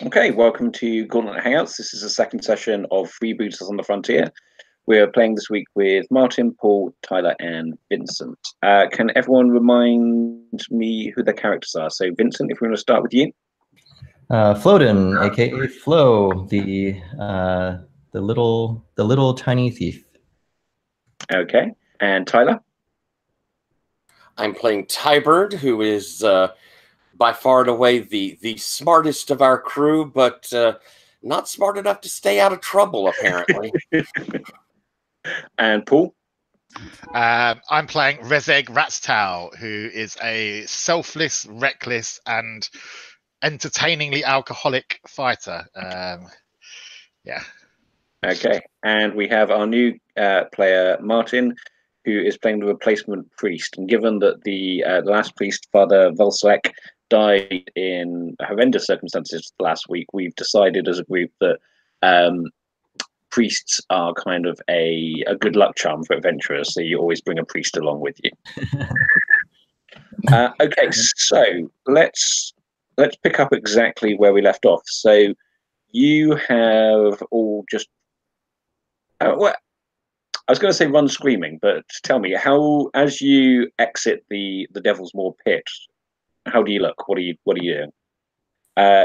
Okay, welcome to Gauntlet Hangouts. This is the second session of Freebooters on the Frontier. We're playing this week with Martin, Paul, Tyler, and Vincent. Can everyone remind me who their characters are? So, Vincent, if we want to start with you. Floden, aka Flo, the little tiny thief. Okay, and Tyler. I'm playing Tybird, who is by far and away the smartest of our crew, but not smart enough to stay out of trouble, apparently. And Paul. I'm playing Rezeg Ratstow, who is a selfless, reckless, and entertainingly alcoholic fighter. Yeah. Okay, and we have our new player, Martin, who is playing the replacement priest. And given that the last priest, Father Volsek, died in horrendous circumstances last week, we've decided as a group that priests are kind of a good luck charm for adventurers. So you always bring a priest along with you. Okay, so let's pick up exactly where we left off. So you have all just well, I was going to say run screaming, but tell me how, as you exit the Devil's Maw pit, how do you look? What are you doing?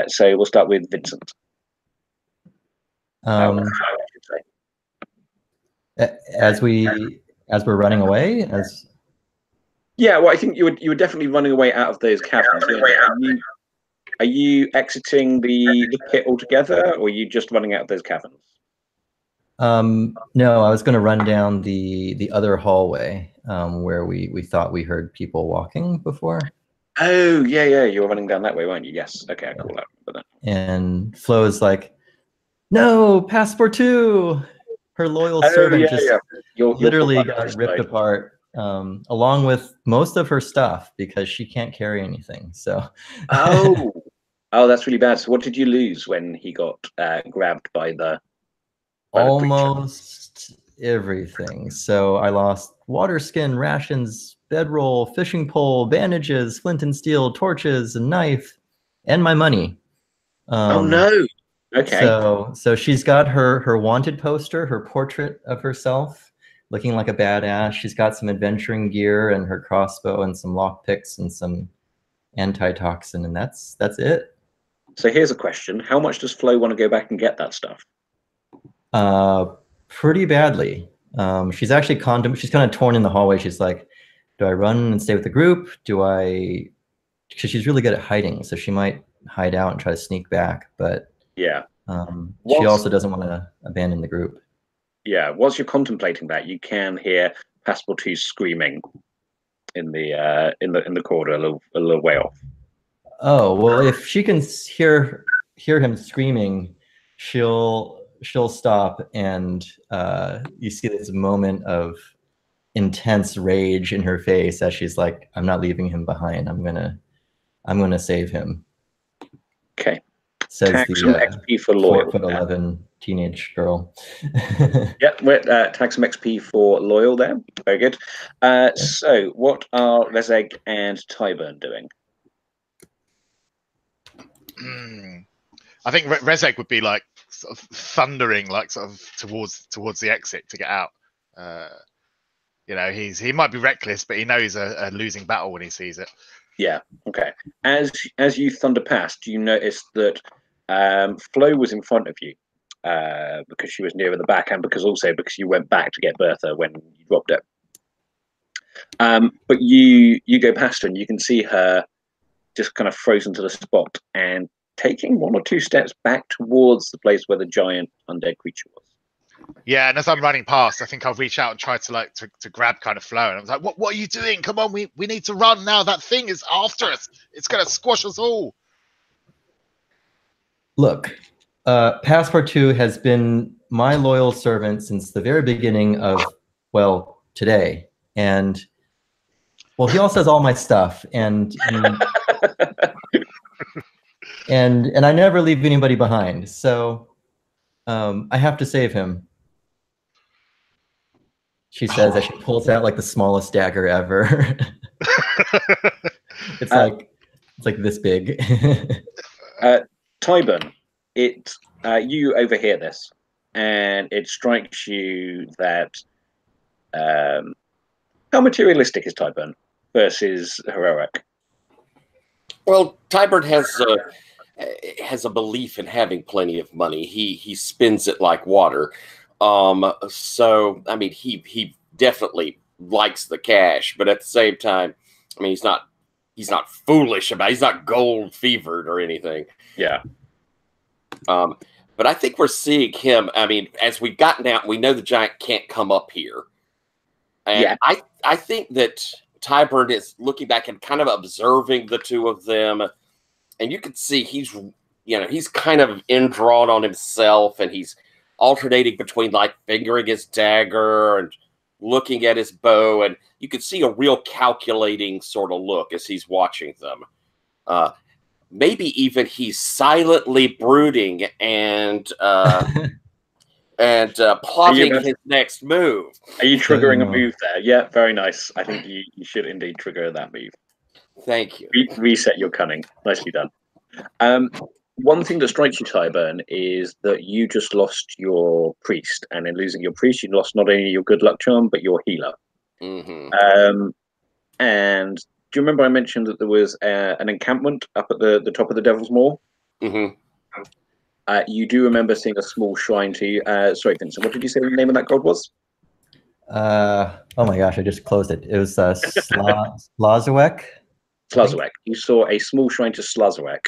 So we'll start with Vincent. As we're running away, yeah, well, I think you were definitely running away out of those caverns. Are you exiting the pit altogether, or are you just running out of those caverns? No, I was going to run down the other hallway where we thought we heard people walking before. Oh, yeah, you were running down that way, weren't you? Yes. Okay, I call that. And Flo is like, "No, Passport 2!" Her loyal servant literally got ripped apart, along with most of her stuff because she can't carry anything. So. Oh, that's really bad. So what did you lose when he got grabbed by the? Almost everything. So I lost water skin, rations, bedroll, fishing pole, bandages, flint and steel, torches, a knife, and my money. Oh no. Okay. So she's got her wanted poster, her portrait of herself, looking like a badass. She's got some adventuring gear and her crossbow and some lockpicks and some antitoxin, and that's it. So here's a question: how much does Flo want to go back and get that stuff? Pretty badly. She's actually she's kind of torn in the hallway. She's like, do I run and stay with the group? Because she's really good at hiding, so she might hide out and try to sneak back. But yeah, she also doesn't want to abandon the group. Yeah, whilst you're contemplating that, you can hear Passport 2 screaming in the corridor a little way off. Oh well, if she can hear him screaming, she'll stop, and you see this moment of intense rage in her face as she's like, "I'm not leaving him behind. I'm gonna save him." Okay. Says tax some XP for loyal. 4'11" teenage girl. Yeah, tax some XP for loyal there. Very good. So what are Rezeg and Tyburn doing? I think Rezeg would be like sort of thundering, like sort of towards the exit to get out. He might be reckless, but he knows a losing battle when he sees it. Yeah. Okay. As you thunder past, you notice that Flo was in front of you because she was nearer the back, and because you went back to get Bertha when you dropped it. But you go past her and you can see her just kind of frozen to the spot and taking one or two steps back towards the place where the giant undead creature was. Yeah, and as I'm running past, I think I'll reach out and try to grab kind of Flo. And I was like, what are you doing? Come on, we need to run now. That thing is after us. It's going to squash us all. Look, Passport 2 has been my loyal servant since the very beginning of, well, today. And, well, he also has all my stuff. And and I never leave anybody behind. So I have to save him. She says as she pulls out like the smallest dagger ever. It's like this big. Tyburn, you overhear this, and it strikes you that how materialistic is Tyburn versus heroic? Well, Tybert has a belief in having plenty of money. He spends it like water. So I mean, he definitely likes the cash, but at the same time, I mean, he's not foolish about it. He's not gold fevered or anything. Yeah. But I think we're seeing him. I mean, as we've gotten out, we know the giant can't come up here. And Yeah. I think that Tyburn is looking back and kind of observing the two of them. And you can see he's kind of indrawn on himself, and he's alternating between like fingering his dagger and looking at his bow. And you can see a real calculating sort of look as he's watching them. Maybe even he's silently brooding and plotting his next move. Are you triggering a move there? Yeah, very nice. I think you should indeed trigger that move. Thank you. Reset your cunning. Nicely done. One thing that strikes you, Tyburn, is that you just lost your priest, and in losing your priest, you lost not only your good luck charm but your healer. Mm-hmm. And do you remember I mentioned that there was an encampment up at the top of the Devil's Maw? Mm-hmm. You do remember seeing a small shrine to. Sorry, Vincent. What did you say the name of that god was? Oh my gosh, I just closed it. It was Slazawek. Slazawek. You saw a small shrine to Slazawek,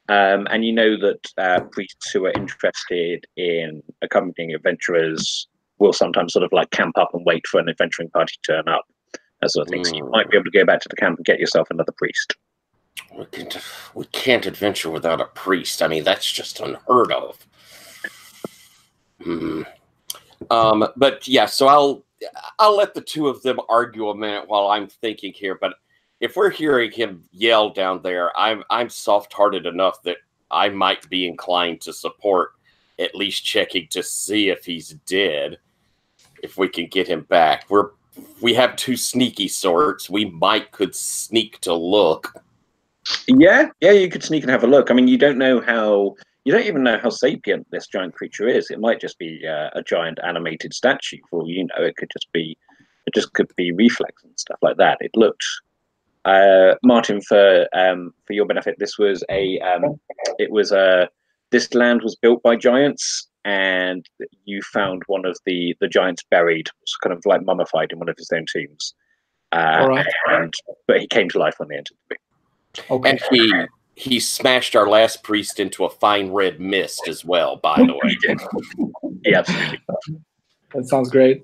and you know that priests who are interested in accompanying adventurers will sometimes sort of like camp up and wait for an adventuring party to turn up, that sort of thing. So you might be able to go back to the camp and get yourself another priest. We can't adventure without a priest. I mean, that's just unheard of. But yeah, so I'll let the two of them argue a minute while I'm thinking here. But if we're hearing him yell down there, I'm soft-hearted enough that I might be inclined to support at least checking to see if he's dead. If we can get him back, we have two sneaky sorts. We could sneak to look. Yeah, you could sneak and have a look. I mean, you don't even know how sapient this giant creature is. It might just be a giant animated statue for all you know. It could be reflex and stuff like that. It looked, Martin, for your benefit, this land was built by giants, and you found one of the giants buried, kind of like mummified in one of his own tombs. All right. But he came to life when they entered the room. Okay. And he smashed our last priest into a fine red mist as well, by the way. He did. He absolutely did. That sounds great.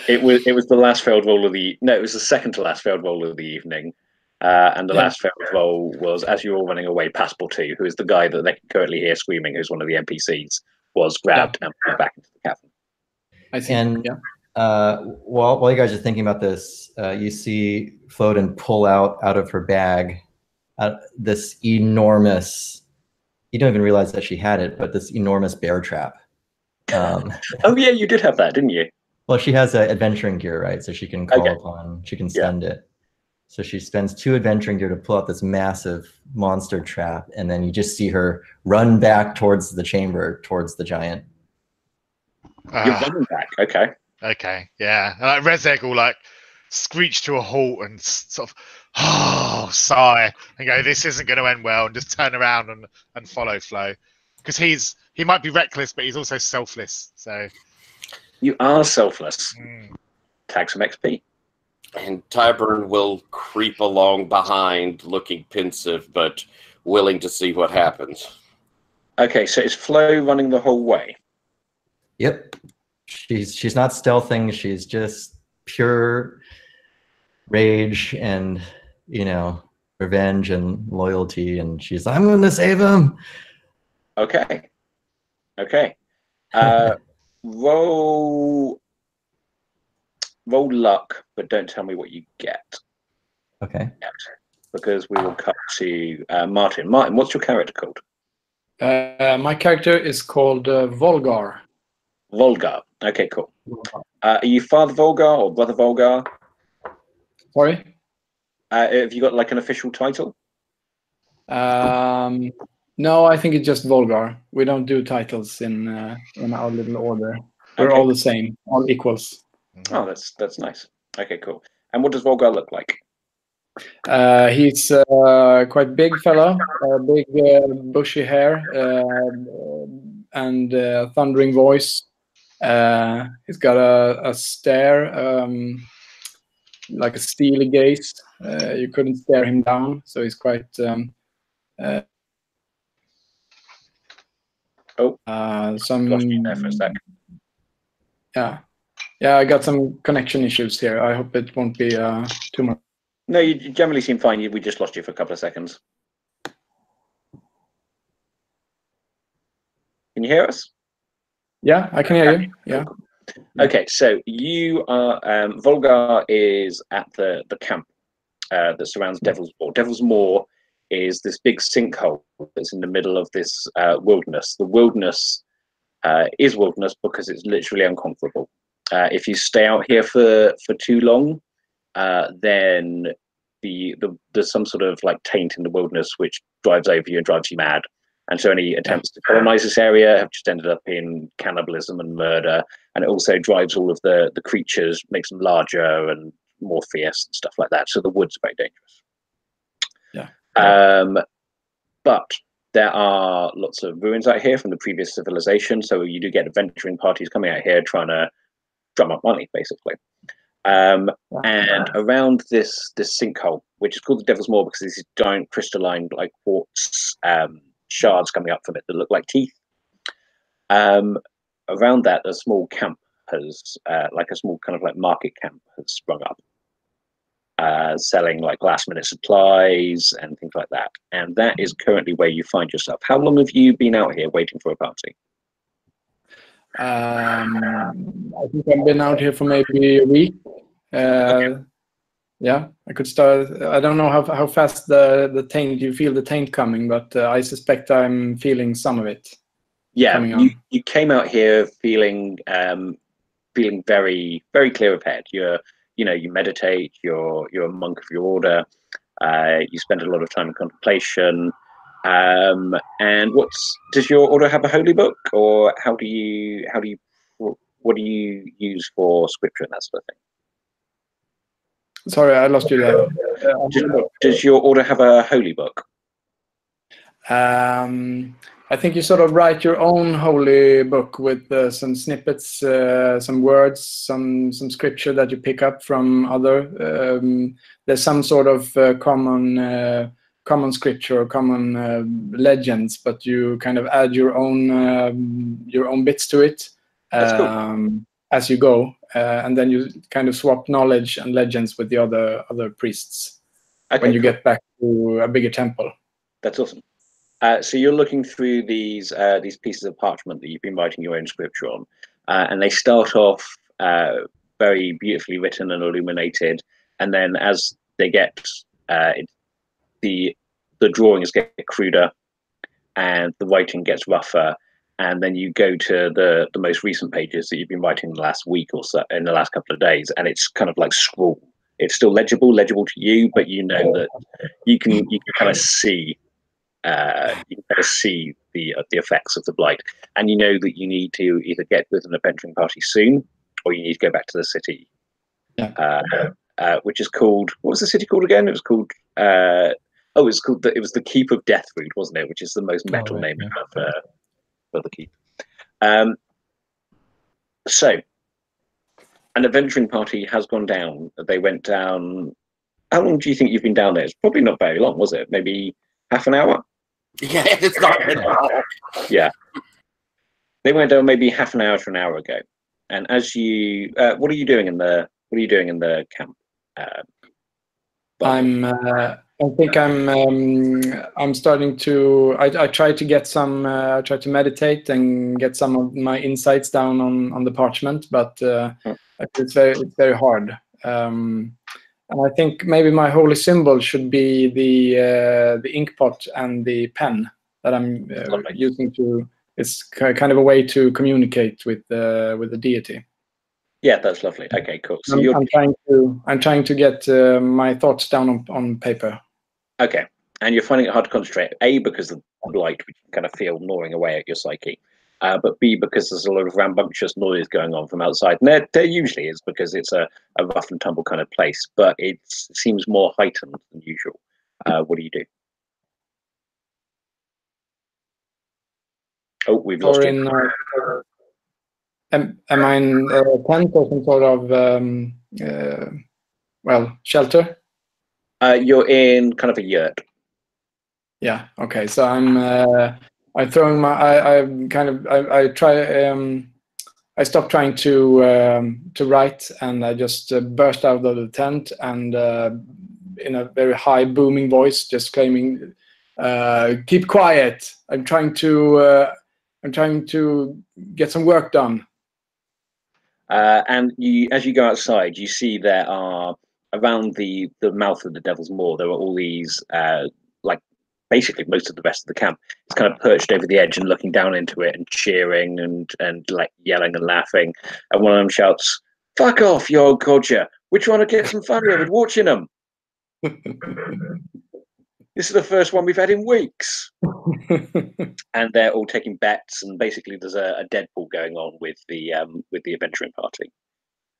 It was the last failed roll of the it was the second to last failed roll of the evening. And the last failed roll was as you were all running away, Passepartout, who is the guy that they can currently hear screaming, who's one of the NPCs, was grabbed and put back into the cavern. I see. And while you guys are thinking about this, you see Foden pull out of her bag this enormous, you don't even realize that she had it, but this enormous bear trap. Oh yeah, you did have that, didn't you? Well, she has adventuring gear, right? So she can call upon, she can send it. So she spends 2 adventuring gear to pull out this massive monster trap, and then you just see her run back towards the chamber, towards the giant. You're running back, okay. Okay, yeah. And like Rezek will like screech to a halt and sort of sigh and go, "This isn't going to end well," and just turn around and follow Flo, because he might be reckless, but he's also selfless. So you are selfless. Tag some XP. And Tyburn will creep along behind, looking pensive, but willing to see what happens. Okay, so is Flo running the whole way? Yep. She's not stealthing. She's just pure rage and, revenge and loyalty. And she's, I'm going to save him. Okay. Roll luck, but don't tell me what you get. Okay. Because we will cut to Martin. Martin, what's your character called? My character is called Volgar. Volgar. Okay, cool. Are you Father Volgar or Brother Volgar? Sorry? Have you got like an official title? No, I think it's just Volgar. We don't do titles in our little order. We're Okay. all the same, all equals. Oh, that's nice. Okay, cool. And what does Volgar look like? He's quite big fella, big bushy hair, and thundering voice. He's got a stare, like a steely gaze. You couldn't stare him down, so he's quite. Some. Lost you there for a sec. Yeah, I got some connection issues here. I hope it won't be too much. No, you generally seem fine. We just lost you for a couple of seconds. Can you hear us? Yeah, I can hear you. Yeah. Okay, so you are Volgar is at the camp that surrounds Devil's Moor. Devil's Moor is this big sinkhole that's in the middle of this wilderness. The wilderness is wilderness because it's literally unconquerable. If you stay out here for too long, then there's some sort of like taint in the wilderness which drives over you and drives you mad. And so any attempts to colonize this area have just ended up in cannibalism and murder. And it also drives all of the creatures, makes them larger and more fierce and stuff like that. So the wood's very dangerous. Yeah. But there are lots of ruins out here from the previous civilization. So you do get adventuring parties coming out here trying to drum up money, basically. And around this sinkhole, which is called the Devil's Maw because these giant crystalline like quartz shards coming up from it that look like teeth. Around that, a small camp has, like a small kind of like market camp has sprung up, selling like last minute supplies and things like that. And that is currently where you find yourself. How long have you been out here waiting for a party? I think I've been out here for maybe a week. Okay. Yeah, I could start. I don't know how fast the taint you feel the taint coming, but I suspect I'm feeling some of it. Yeah, you came out here feeling very very clear of head. You meditate. You're a monk of your order. You spend a lot of time in contemplation. And does your order have a holy book, or what do you use for scripture and that sort of thing? Sorry, I lost you there. Does your order have a holy book? I think you sort of write your own holy book with some snippets, some words, some scripture that you pick up from other. There's some sort of common scripture or common legends, but you kind of add your own bits to it. That's cool. As you go, and then you kind of swap knowledge and legends with the other priests when you get back to a bigger temple. That's awesome. So you're looking through these pieces of parchment that you've been writing your own scripture on, and they start off very beautifully written and illuminated, and then as they get the drawings get cruder, and the writing gets rougher. And then you go to the most recent pages that you've been writing in the last week or so, in the last couple of days, and it's kind of like scroll. It's still legible to you, but you know that you can kind of see the effects of the blight, and you know that you need to either get with an adventuring party soon, or you need to go back to the city, which is called, what was the city called again? It was called it was the Keep of Deathroot, wasn't it? Which is the most metal name of the keep. So an adventuring party has gone down. They went down. How long do you think you've been down there? It's probably not very long, was it? Maybe half an hour? Yeah, it's not been long. Yeah. They went down maybe half an hour to an hour ago. And as you what are you doing in the camp? I think I'm starting to. I try to get some. I try to meditate and get some of my insights down on the parchment, but it's very hard. And I think maybe my holy symbol should be the ink pot and the pen that I'm using to. It's kind of a way to communicate with the deity. Yeah, that's lovely. Okay, cool. So I'm trying to get my thoughts down on paper. Okay, and you're finding it hard to concentrate. A, because of the light, which you kind of feel gnawing away at your psyche. But B, because there's a lot of rambunctious noise going on from outside. And there usually is, because it's a rough and tumble kind of place, but it seems more heightened than usual. What do you do? Oh, we've lost Or you. am I in a tent or some sort of shelter? You're in kind of a yurt. Yeah. Okay. So I'm throwing my I try I stop trying to write, and I just burst out of the tent and in a very high booming voice just claiming, keep quiet, I'm trying to get some work done. And as you go outside, you see there are, around the mouth of the Devil's Maw, there are all these like basically most of the rest of the camp. It's kind of perched over the edge and looking down into it and cheering and like yelling and laughing. And one of them shouts, "Fuck off, you old codger! We're trying to get some fun here with watching them. This is the first one we've had in weeks." And they're all taking bets, and basically there's a Deadpool going on with the adventuring party.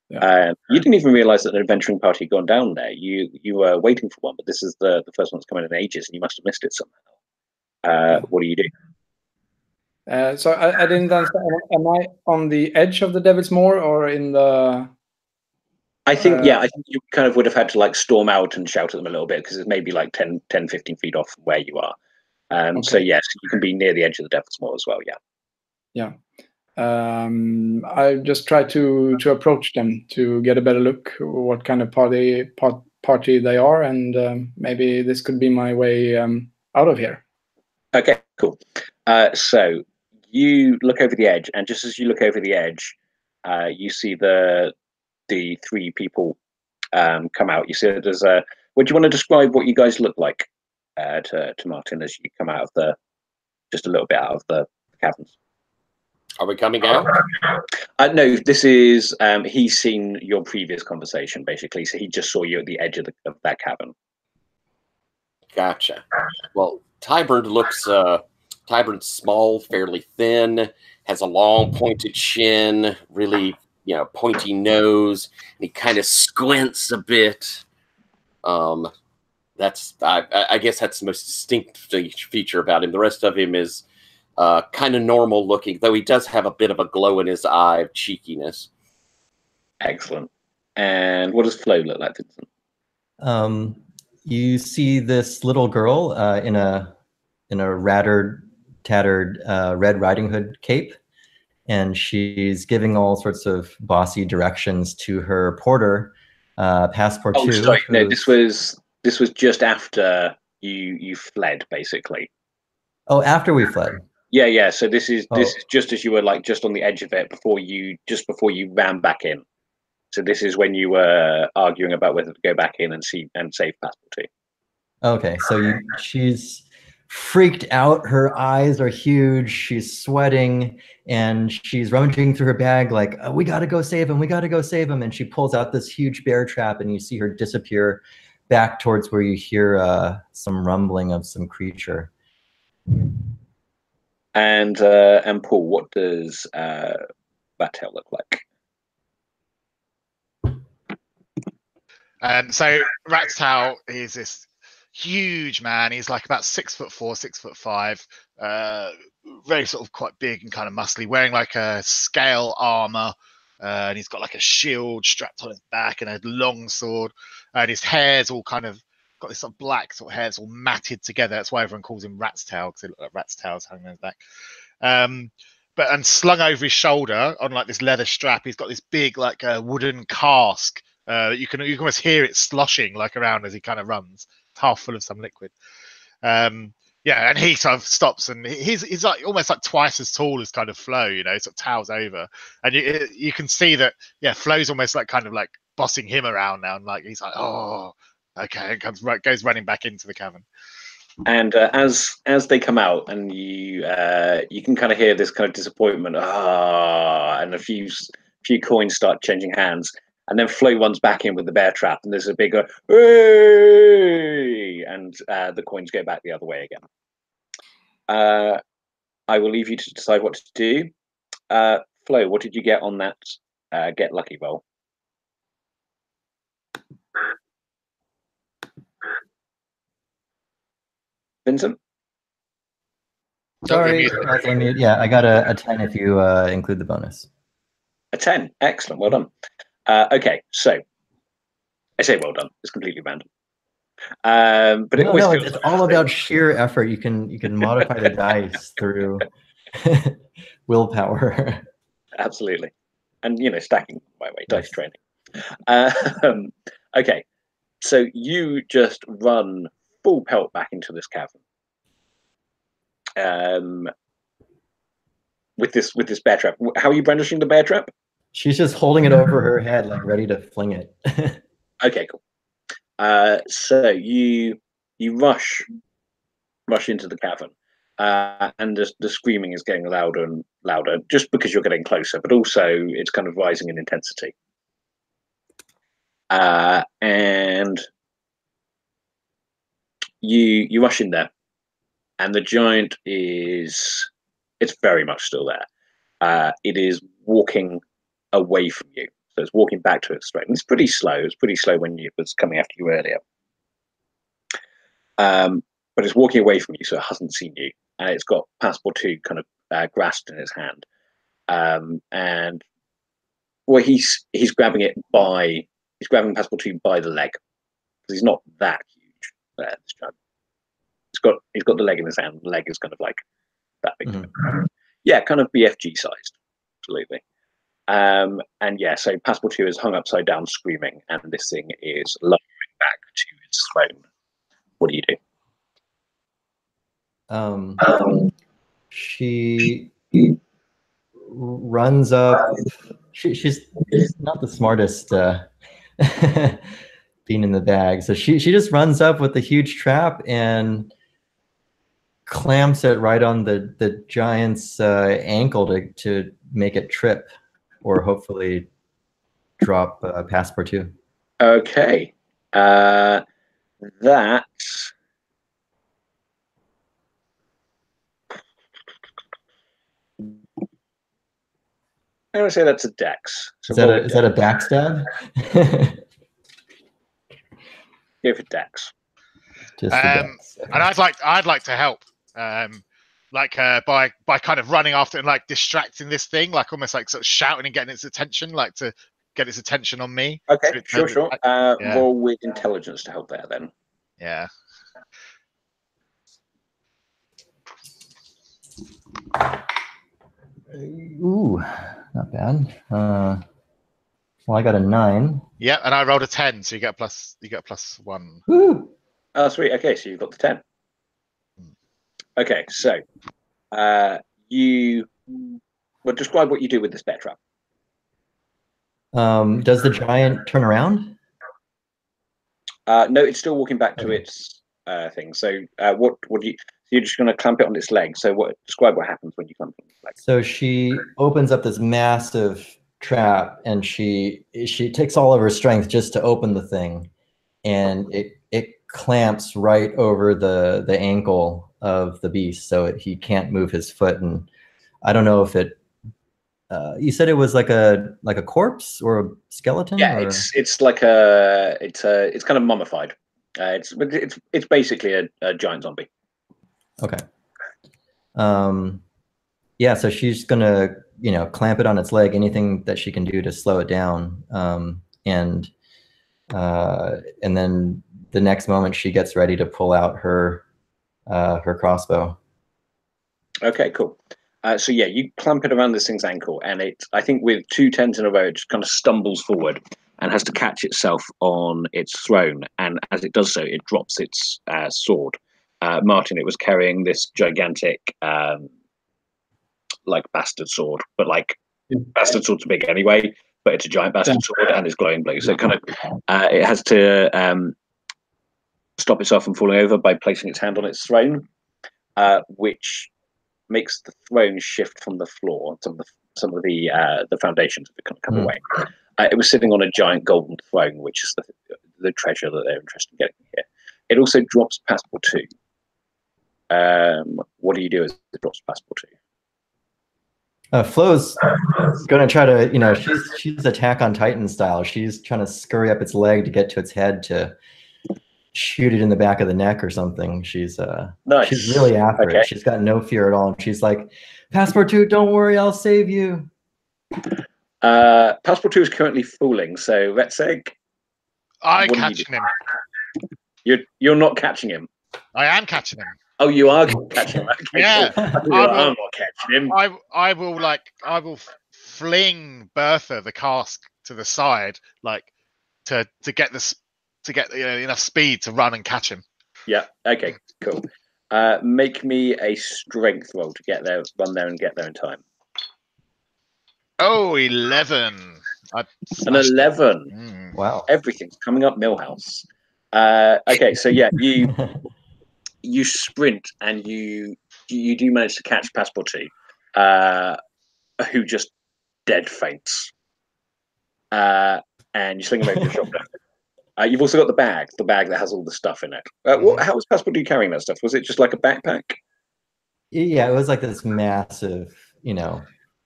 Yeah. You didn't even realize that an adventuring party had gone down there. You were waiting for one, but this is the first one that's come in ages, and you must have missed it somehow. What do you do? So I didn't understand. Am I on the edge of the Devil's Maw or in the? I think I think you kind of would have had to like storm out and shout at them a little bit, because it's maybe like 10, 15 feet off from where you are. So yes, you can be near the edge of the Devil's Maw as well. Yeah. Yeah. I just try to approach them to get a better look what kind of party they are, and maybe this could be my way out of here. Okay, cool. So you look over the edge, and just as you look over the edge, you see the three people come out. You see that there's a. Would you want to describe what you guys look like to Martin as you come out of just a little bit out of the caverns? Are we coming out? No, this is he's seen your previous conversation, basically, so he just saw you at the edge of that cavern. Gotcha. Well, Tybert looks Tybert's small, fairly thin, has a long pointed chin, really, pointy nose, and he kind of squints a bit. That's I guess that's the most distinct feature about him. The rest of him is kind of normal looking, though he does have a bit of a glow in his eye of cheekiness. Excellent. And what does Flo look like, Vincent? You see this little girl in a tattered Red Riding Hood cape, and she's giving all sorts of bossy directions to her porter, Passport 2. Oh, sorry, no, this was just after you fled, basically. Oh, after we fled. Yeah. So this is just as you were like just on the edge of it before you ran back in. So this is when you were arguing about whether to go back in and save Passport 2. Okay, so she's freaked out. Her eyes are huge. She's sweating, and she's rummaging through her bag like, we got to go save him. We got to go save him. And she pulls out this huge bear trap, and you see her disappear back towards where you hear some rumbling of some creature. And Paul, what does Batel look like? So Ratstail is this huge man. He's like about 6'4", 6'5", very sort of quite big and kind of muscly, wearing like a scale armor, and he's got like a shield strapped on his back and a long sword, and his hair's all kind of got this sort of black sort of hair, it's all matted together. That's why everyone calls him Ratstail, because it looks like rat's tails hanging on his back. And slung over his shoulder on like this leather strap, he's got this big like wooden cask. You can almost hear it sloshing like around as he kind of runs. It's half full of some liquid. And he sort of stops, and he's like almost like twice as tall as kind of Flo, sort of towers over, and you can see that Flo's almost like kind of like bossing him around now, and like he's like, oh, okay, and goes running back into the cavern. And as they come out, and you can kind of hear this kind of disappointment, and a few coins start changing hands. And then Flo runs back in with the bear trap, and there's a big "Hey!" and the coins go back the other way again. I will leave you to decide what to do. Flo, what did you get on that get lucky roll? Vincent? Sorry, I was on mute. Yeah, I got a 10 if you include the bonus. A 10. Excellent. Well done. Okay, so I say well done. It's completely random. But it always feels it's like all about sheer effort. You can modify the dice through willpower. Absolutely. And, stacking, by the way, dice training. Okay, so you just run full pelt back into this cavern. With this bear trap. How are you brandishing the bear trap? She's just holding it over her head, like ready to fling it. Okay, cool. So you rush into the cavern, and the screaming is getting louder and louder, just because you're getting closer, but also it's kind of rising in intensity. And you rush in there, and the giant it's very much still there. It is walking away from you, so it's walking back to its straight. And it's pretty slow. It's pretty slow when it was coming after you earlier. But it's walking away from you, so it hasn't seen you, and it's got Passport 2 kind of grasped in its hand. And well, he's grabbing Passport 2 by the leg, because he's not that huge. This giant. He's got the leg in his hand. The leg is kind of like that big. Mm-hmm. Yeah, kind of BFG sized, absolutely. And yeah, so Passport 2 is hung upside down, screaming, and this thing is lowering back to its throne. What do you do? She runs up. She's not the smartest bean in the bag, so she just runs up with the huge trap and clamps it right on the giant's ankle to make it trip, or hopefully drop Passport 2. Okay, that. I'm going to say that's a dex. So is that a backstab? Go for dex. And I'd like to help, by kind of running after it and like distracting this thing, like almost like sort of shouting and getting its attention, like to get its attention on me. Okay, sure. Roll with intelligence to help there then. Yeah. Ooh, not bad. Well, I got a 9. Yeah, and I rolled a 10, so you get a plus 1. Woo! Oh, sweet. Okay, so you've got the 10. Okay, so describe what you do with this bear trap. Does the giant turn around? No, it's still walking back to its thing. So what do you? You're just going to clamp it on its leg. So describe what happens when you clamp it on its leg. So she opens up this massive trap, and she takes all of her strength just to open the thing, and it clamps right over the ankle of the beast, so he can't move his foot. And I don't know if it. You said it was like a corpse or a skeleton. Yeah, or? it's like it's kind of mummified. It's basically a giant zombie. Okay. Yeah, so she's gonna clamp it on its leg. Anything that she can do to slow it down, and then the next moment she gets ready to pull out her crossbow. Okay, cool. So yeah, you clamp it around this thing's ankle, and I think with 2 10s in a row, it just kind of stumbles forward and has to catch itself on its throne. And as it does so, it drops its sword. Martin, it was carrying this gigantic, like bastard sword, but like bastard sword's big anyway, but it's a giant bastard sword and it's glowing blue. So it kind of it has to stop itself from falling over by placing its hand on its throne, which makes the throne shift from the floor. Some of the foundations of it kind of come away. It was sitting on a giant golden throne, which is the treasure that they're interested in getting here. It also drops passport 2. What do you do as it drops passport 2? Flo's gonna try to, she's Attack on Titan style. She's trying to scurry up its leg to get to its head to shoot it in the back of the neck or something. She's Nice. She's really after it. She's got no fear at all. And she's like, passport 2, don't worry, I'll save you. Passport 2 is currently fooling, so Retseg, I'm what do you catching him. you're not catching him. I am catching him. Oh, you are catching him. Okay, Yeah. cool. I'm not catching him. I will fling Bertha the cask to the side, like to get enough speed to run and catch him. Yeah. Okay. Cool. Make me a strength roll to get there, run there, and get there in time. Oh, 11. An 11. Wow. Everything's coming up Millhouse. Okay, so yeah, you sprint and you do manage to catch Passport 2, who just dead faints. And you sling him over your shoulder. You've also got the bag that has all the stuff in it. How was Passport 2 carrying that stuff? Was it just like a backpack? Yeah, it was like this massive,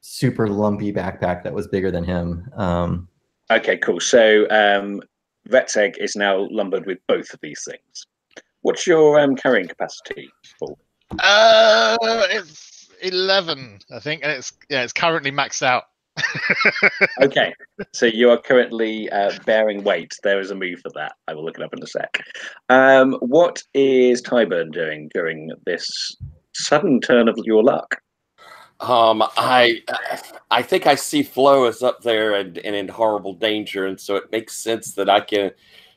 super lumpy backpack that was bigger than him. Okay, cool. So Retseg is now lumbered with both of these things. What's your carrying capacity, Paul? It's 11, I think, and it's currently maxed out. Okay, so you are currently bearing weight. There is a move for that. I will look it up in a sec. What is Tyburn doing during this sudden turn of your luck? I think I see Flo is up there and in horrible danger, and so it makes sense that I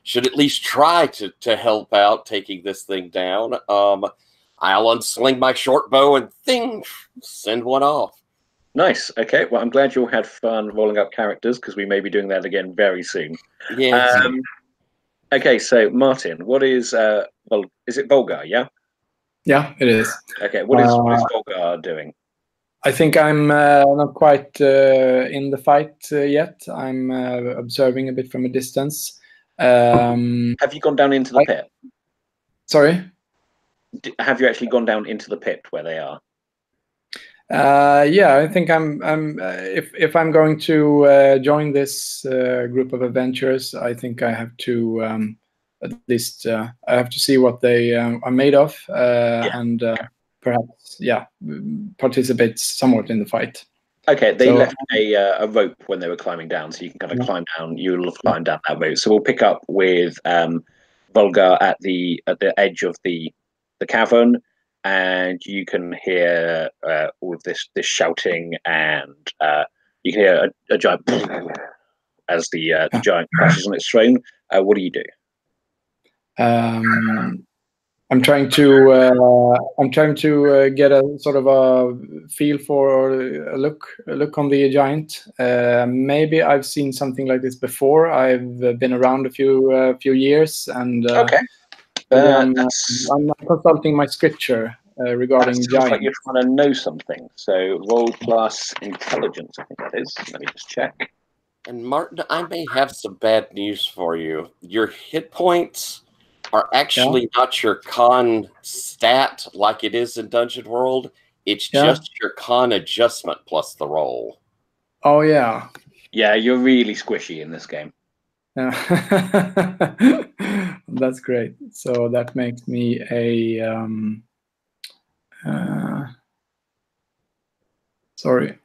should at least try to help out taking this thing down. I'll unsling my short bow and send one off. Nice. Okay. Well, I'm glad you all had fun rolling up characters because we may be doing that again very soon. Yeah. Okay. So Martin, what is is it Volgar? Yeah. Yeah, it is. Okay. What is Volgar doing? I think I'm not quite in the fight yet. I'm observing a bit from a distance. Have you gone down into the pit? Sorry? Have you actually gone down into the pit where they are? Yeah, I think I'm if I'm going to join this group of adventurers, I think I have to at least I have to see what they are made of and perhaps participate somewhat in the fight. Okay, they left a rope when they were climbing down, so you can kind of climb down. You'll have climbed down that rope. So we'll pick up with Volgar at the edge of the cavern, and you can hear all of this shouting, and you can hear a giant as the giant crashes on its throne. What do you do? I'm trying to get a sort of a feel for or a look on the giant. Maybe I've seen something like this before. I've been around a few years, and okay. I'm consulting my scripture regarding giants. Like you're trying to know something. So roll plus intelligence, I think that is. Let me just check. And Martin, I may have some bad news for you. Your hit points are actually not your con stat like it is in Dungeon World. It's just your con adjustment plus the roll. Oh, yeah. Yeah, you're really squishy in this game. Yeah. That's great. So that makes me a... sorry.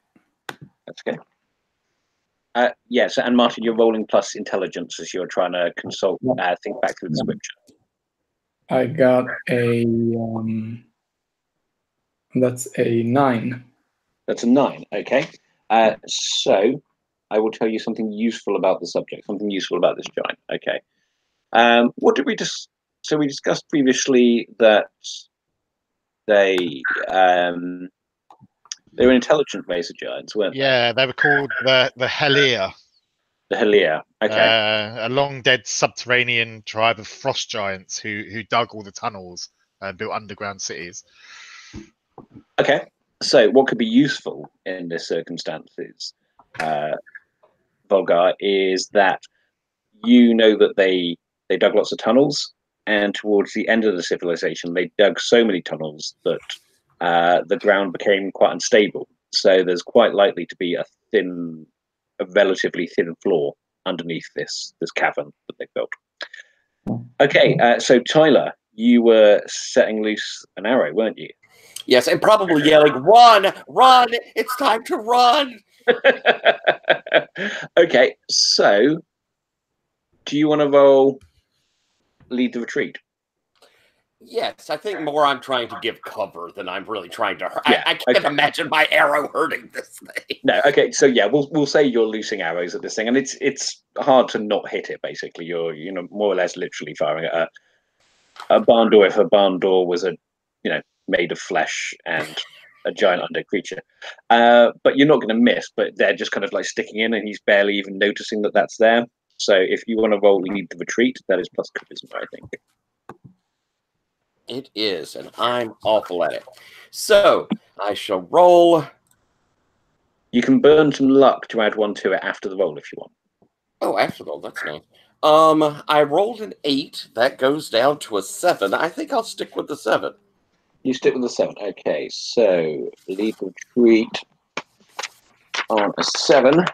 That's okay. Yes, and Martin, you're rolling plus intelligence as you're trying to consult, think back through the scripture. I got a that's a 9. That's a 9. Okay. So I will tell you something useful about the subject, something useful about this giant. Okay. What did we just? So we discussed previously that they were intelligent razor giants, weren't they? Yeah, they were called the Helia. The Helia. Okay. A long dead subterranean tribe of frost giants who dug all the tunnels and built underground cities. Okay. So what could be useful in this circumstance is Volgar, is that you know that they dug lots of tunnels, and towards the end of the civilization, they dug so many tunnels that the ground became quite unstable. So there's quite likely to be a relatively thin floor underneath this cavern that they built. Okay, so Tyler, you were setting loose an arrow, weren't you? Yes, and probably yelling, "Run! Run! It's time to run!" Okay, so do you want to roll lead the retreat? Yes, I think more I'm trying to give cover than I'm really trying to hurt. Yeah, I can't okay. imagine my arrow hurting this thing. No, okay, so yeah, we'll say you're loosing arrows at this thing, and it's hard to not hit it. Basically, you're more or less literally firing at a barn door. If a barn door was made of flesh and a giant undead creature, but you're not going to miss. But they're just kind of like sticking in, and he's barely even noticing that that's there. So if you want to roll lead the retreat, that is plus charisma, I think. It is, and I'm awful at it. So I shall roll. You can burn some luck to add one to it after the roll if you want. Oh, after the roll, that's nice. I rolled an 8. That goes down to a 7. I think I'll stick with the 7. You stick with the 7. Okay, so lead the retreat on a 7.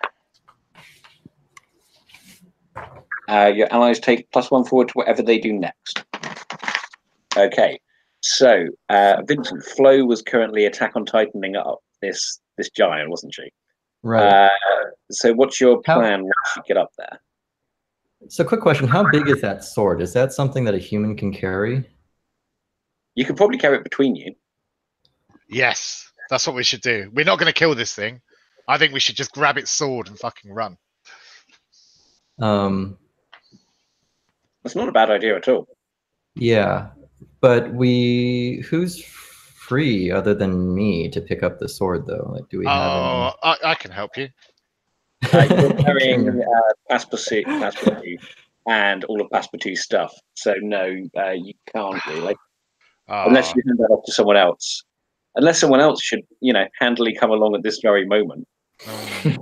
Your allies take +1 forward to whatever they do next. Okay, so Vincent, Flo was currently attack on tightening up this giant, wasn't she? Right. So what's your plan once you get up there? So quick question, how big is that sword? Is that something that a human can carry? You could probably carry it between you. Yes, that's what we should do. We're not going to kill this thing. I think we should just grab its sword and fucking run. That's not a bad idea at all. Yeah, but who's free other than me to pick up the sword though? Like, do we have any... I can help you. You're carrying Passepartout and all of Passepartout's stuff, so no, you can't really, unless you hand that off to someone else. Unless someone else should, handily come along at this very moment. You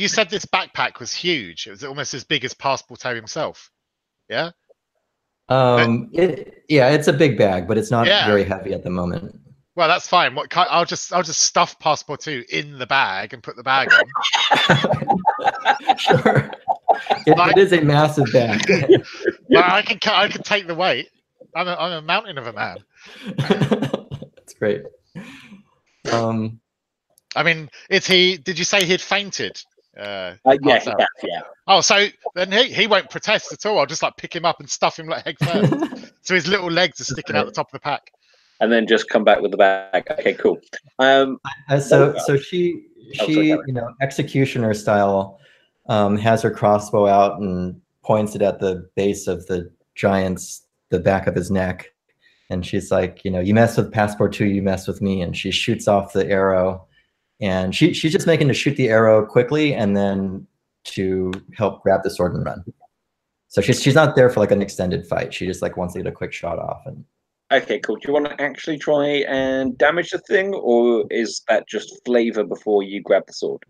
said this backpack was huge. It was almost as big as Passepartout himself. Yeah. It's a big bag, but it's not very heavy at the moment. Well, that's fine. I'll just stuff Passepartout in the bag and put the bag on. Sure. It is a massive bag. Well, I can take the weight. I'm a mountain of a man. That's great. I mean, did you say he'd fainted? Yeah. Oh, so then he won't protest at all. I'll just pick him up and stuff him head first. So his little legs are sticking out the top of the pack. And then just come back with the bag. Okay, cool. So she executioner style, has her crossbow out and points it at the base of the back of his neck. And she's like, you mess with Passepartout, you mess with me. And she shoots off the arrow. And she's just making to shoot the arrow quickly and then to help grab the sword and run. So she's not there for an extended fight. She just wants to get a quick shot off. And okay, cool. Do you want to actually try and damage the thing, or is that just flavor before you grab the sword?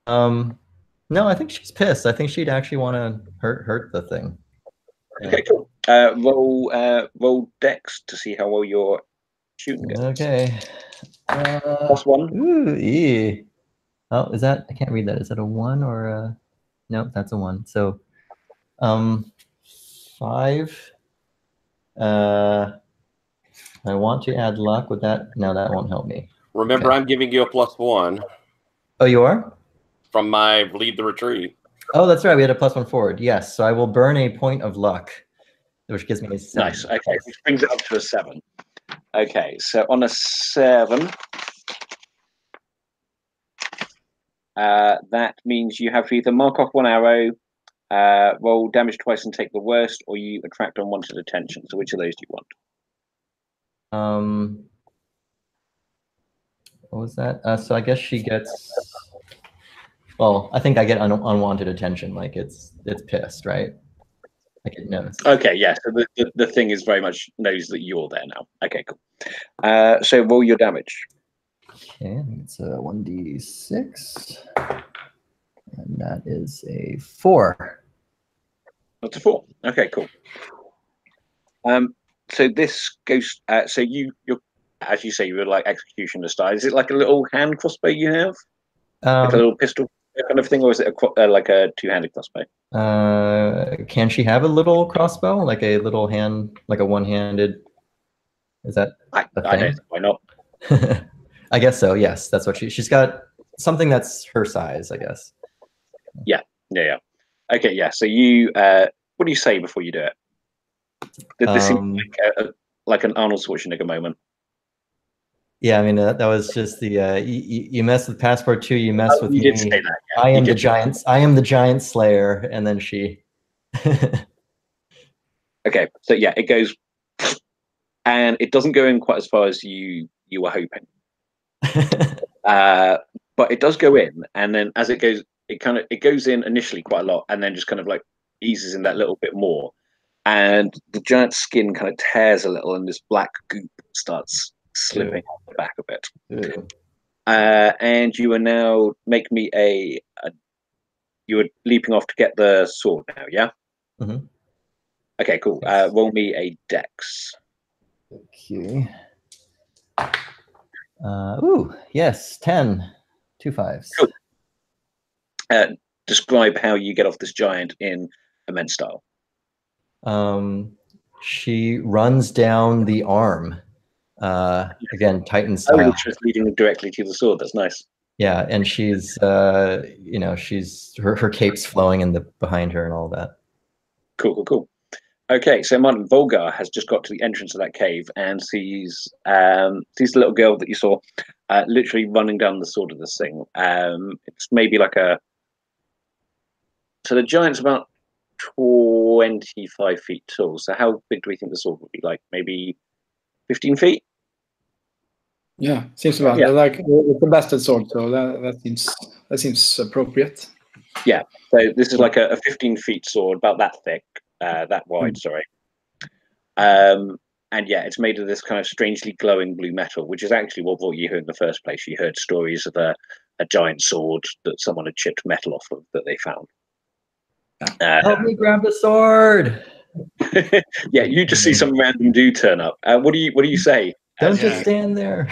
No, I think she's pissed. I think she'd actually want to hurt the thing. Okay, cool. Roll Dex to see how well you're shooting it. Okay. +1. Ooh, yeah. Oh, is that? I can't read that. Is that a 1 or a? Nope, that's a 1. So, 5. I want to add luck with that. No, that won't help me. Remember, okay. I'm giving you a +1. Oh, you are? From my lead the retreat. Oh, that's right. We had a +1 forward. Yes. So I will burn a point of luck, which gives me a 7. Nice. Okay, which brings it up to a 7. Okay, so on a 7, that means you have to either mark off 1 arrow, roll damage twice and take the worst, or you attract unwanted attention. So which of those do you want? What was that? So I guess she gets. Well, I think I get unwanted attention. It's pissed, right? It knows. Okay, yeah. So the thing is very much knows that you're there now. Okay, cool. So roll your damage. Okay, I think it's a 1d6. And that is a 4. That's a 4. Okay, cool. So this goes. So you're, as you say, you're like executioner style. Is it like a little hand crossbow you have, like a little pistol kind of thing, or is it like a two-handed crossbow? Can she have a little crossbow, like a little hand, like a one-handed? Is that a I thing? don't. Why not? I guess so. Yes, that's what she's got. Something that's her size, I guess. Yeah. Okay, yeah. So you, what do you say before you do it? This seems like an Arnold Schwarzenegger moment. Yeah, I mean that was just the you mess with Passport 2, you mess with you me. did say that. Yeah. I am the giant. I am the giant slayer, and then she. Okay, so yeah, it goes, and it doesn't go in quite as far as you were hoping. But it does go in, and then as it goes, it goes in initially quite a lot, and then just kind of like eases in that little bit more, and the giant skin kind of tears a little, and this black goop starts slipping off the back of it. And you are now make me you are leaping off to get the sword now, yeah? Mm-hmm. Okay, cool. Yes. Roll me a dex. Okay. Ooh, yes, 10. 2 5s. Cool. Describe how you get off this giant in immense style. She runs down the arm. Again, Titan style. Just leading directly to the sword. That's nice. Yeah, and she's she's her cape's flowing in the behind her and all that. Cool. Okay, so Martin Volgar has just got to the entrance of that cave and sees the little girl that you saw literally running down the sword of this thing. It's maybe like so the giant's about 25 feet tall. So how big do we think the sword would be? Like maybe 15 feet? Yeah, seems about like it's a bastard sword, so that seems appropriate. Yeah, so this is like a 15 feet sword, about that thick, that wide. Sorry. And yeah, it's made of this kind of strangely glowing blue metal, which is actually what brought you here in the first place. You heard stories of a giant sword that someone had chipped metal off of that they found. Help me grab the sword. Yeah, you just see some random dude turn up. What do you say? Don't just stand there.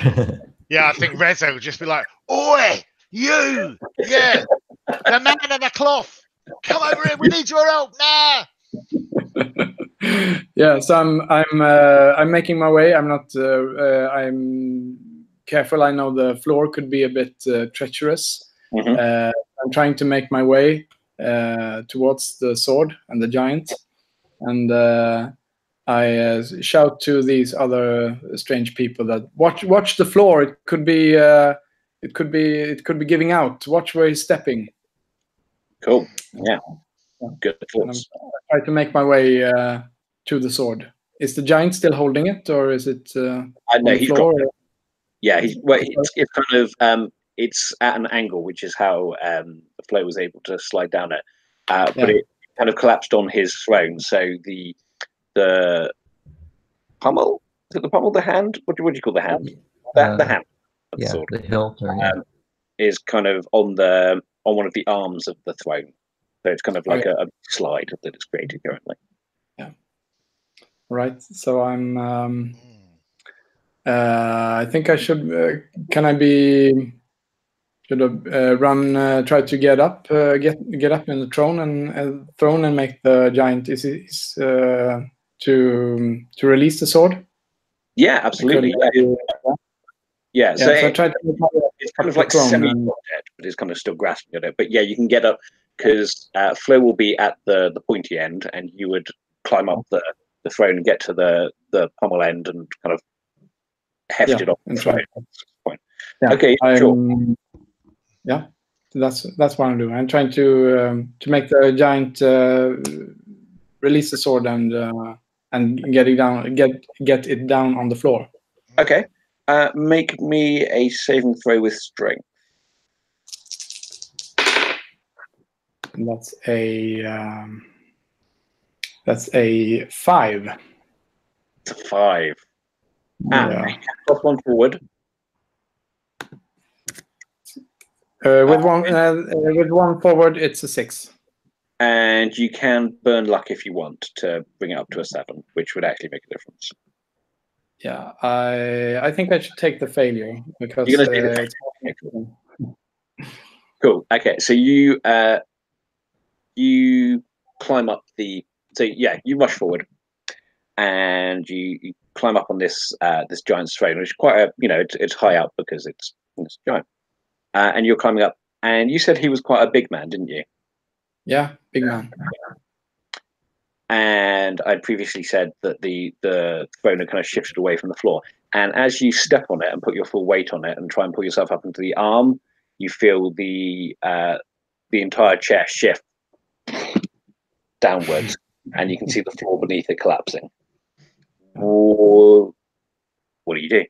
Yeah, I think Reza would just be like, "Oi, you! Yeah, the man in the cloth! Come over here. We need your help now!" Yeah, so I'm making my way. I'm not. I'm careful. I know the floor could be a bit treacherous. Mm-hmm. I'm trying to make my way towards the sword and the giant, and I shout to these other strange people that watch the floor. It could be giving out. Watch where he's stepping. Cool. Yeah. Good thoughts. I try to make my way to the sword. Is the giant still holding it, or is it on the floor? Yeah, it's kind of it's at an angle, which is how the flow was able to slide down it. But it kind of collapsed on his throne. So the pommel, is it the pommel, the hand? What do you call the hand? The hand. Of the sword. The hilt, is kind of on one of the arms of the throne. So it's kind of like a slide that it's created currently. Yeah. Right. So I'm. I think I should. Can I be? Should run? Try to get up. Get up in the throne and make the giant. Is to release the sword? Yeah, absolutely. Yeah. So I tried to. It's kind of like semi-dead, but it's kind of still grasping at it. But yeah, you can get up because Flo will be at the pointy end, and you would climb up the throne and get to the pommel end and kind of heft it off the throne. Yeah, okay, sure. Yeah, that's what I'm doing. I'm trying to make the giant release the sword and get it down on the floor. Okay. Make me a saving throw with strength. That's a 5. It's a 5. Yeah. Plus 1 forward. With one forward, it's a 6. And you can burn luck if you want to bring it up to a 7, which would actually make a difference. Yeah, I think I should take the failure because You're gonna take the failure. Cool. Okay, so you climb up the. So yeah, you rush forward, and you climb up on this this giant's throne, which is quite a it's high up because it's giant. And you're climbing up, and you said he was quite a big man, didn't you? Yeah, big man. And I previously said that the throne had kind of shifted away from the floor. And as you step on it and put your full weight on it and try and pull yourself up into the arm, you feel the entire chair shift downwards, and you can see the floor beneath it collapsing. What do you do?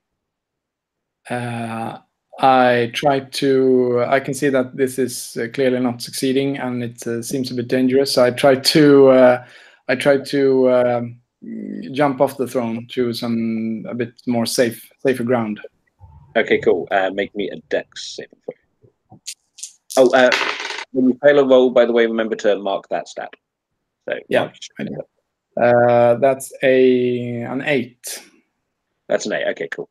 I try to. I can see that this is clearly not succeeding, and it seems a bit dangerous. So I try to. Jump off the throne to a bit more safer ground. Okay, cool. Make me a dex saving throw. Oh, when you fail a roll, by the way, remember to mark that stat. So yeah, that's an 8. That's an 8. Okay, cool.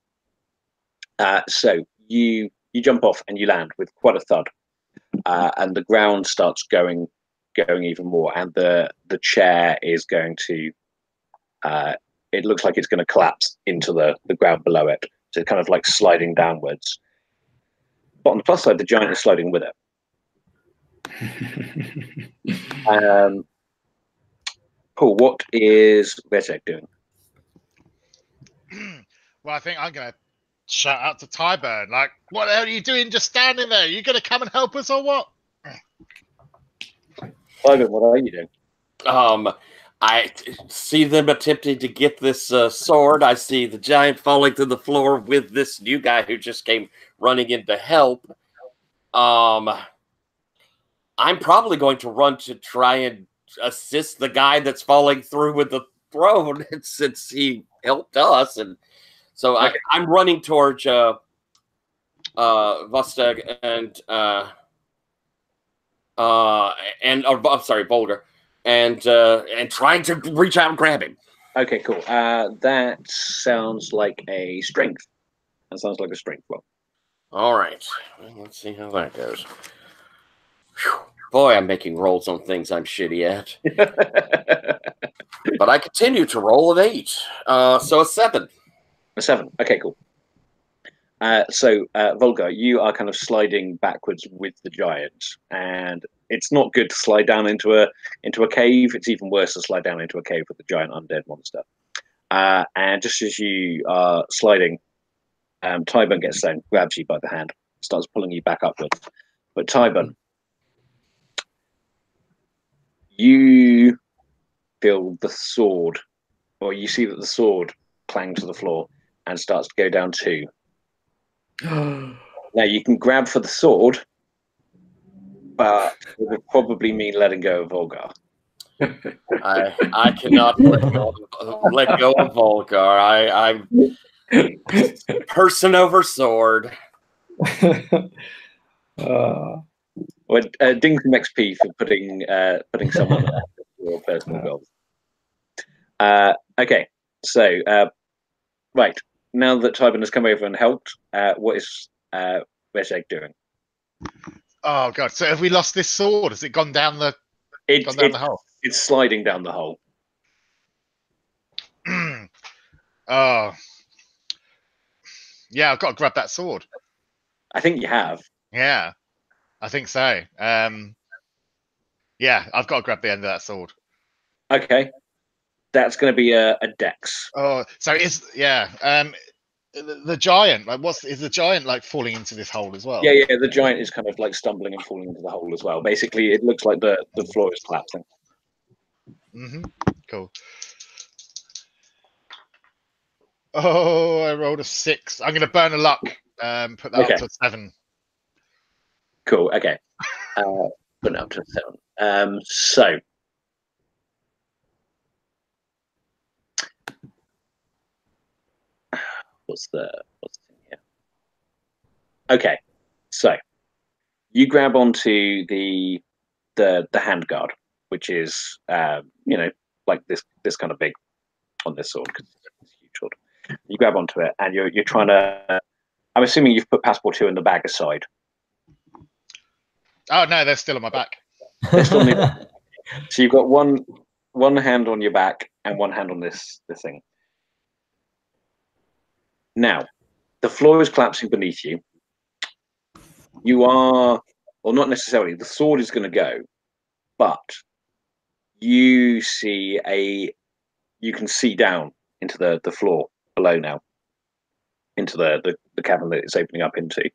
So you jump off and you land with quite a thud, and the ground starts going even more, and the chair is going to. It looks like it's going to collapse into the ground below it. So it's kind of like sliding downwards. But on the plus side, the giant is sliding with it. Paul, what is Rezek doing? Well, I think I'm going to shout out to Tyburn. Like, what the hell are you doing just standing there? You going to come and help us or what? Tyburn, what are you doing? I see them attempting to get this sword. I see the giant falling to the floor with this new guy who just came running in to help. I'm probably going to run to try and assist the guy that's falling through with the throne since he helped us. And so okay. I'm running towards Vosteg and I'm sorry, Volgar. And trying to reach out and grab him. Okay, cool. That sounds like a strength. That sounds like a strength roll. All right. Well, let's see how that goes. Whew. Boy, I'm making rolls on things I'm shitty at. But I continue to roll an 8. So a 7. A 7. Okay, cool. So, Volga, you are kind of sliding backwards with the giant, and it's not good to slide down into a cave. It's even worse to slide down into a cave with a giant undead monster. And just as you are sliding, Tyburn gets down, grabs you by the hand, starts pulling you back upwards. But Tyburn, you feel the sword, or you see that the sword clangs to the floor and starts to go down too. Now you can grab for the sword, but it would probably mean letting go of Volgar. I cannot let go of Volgar. I'm person over sword. Well, ding some XP for putting someone on your personal goals. Okay, so right. Now that Tyburn has come over and helped, what is Rezek doing? Oh god! So have we lost this sword? Has it gone down the hole? It's sliding down the hole. Oh, yeah! I've got to grab that sword. I think you have. Yeah, I think so. Yeah, I've got to grab the end of that sword. Okay, that's going to be a dex. Oh, so the giant, like, is the giant like falling into this hole as well? Yeah, the giant is kind of like stumbling and falling into the hole as well. Basically, it looks like the floor is collapsing. Cool. Oh, I rolled a 6. I'm going to burn a luck. Put that up to 7. Cool. Okay. Put it up to 7. So. What's the thing here? Okay, so you grab onto the handguard, which is like this kind of big on this sword because it's a huge sword. You grab onto it, and you're trying to. I'm assuming you've put passport 2 in the bag aside. Oh no, they're still on my back. They're still on your back. So you've got one hand on your back and one hand on this thing. Now, the floor is collapsing beneath you. You are, or not necessarily, the sword is going to go, but you can see down into the floor below now, into the cavern that it's opening up into.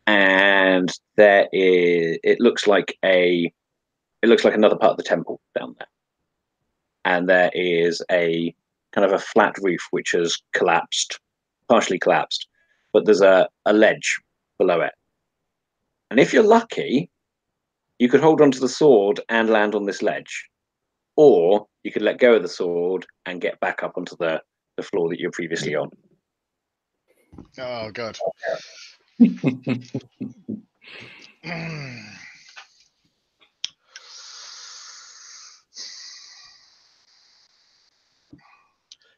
And it looks like another part of the temple down there. And there is a kind of a flat roof which has collapsed, partially collapsed, but there's a ledge below it. And if you're lucky, you could hold onto the sword and land on this ledge. Or you could let go of the sword and get back up onto the floor that you're previously on. Oh god.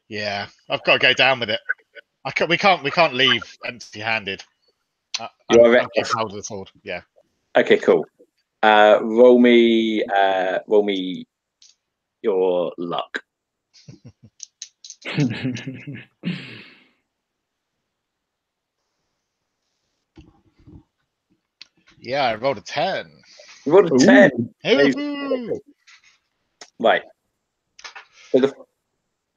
Yeah, I've got to go down with it. We can't leave empty-handed. I'm getting hold of the sword. Yeah. Okay, cool. Roll me your luck. Yeah, I rolled a 10. You rolled a 10. Ooh. Right. So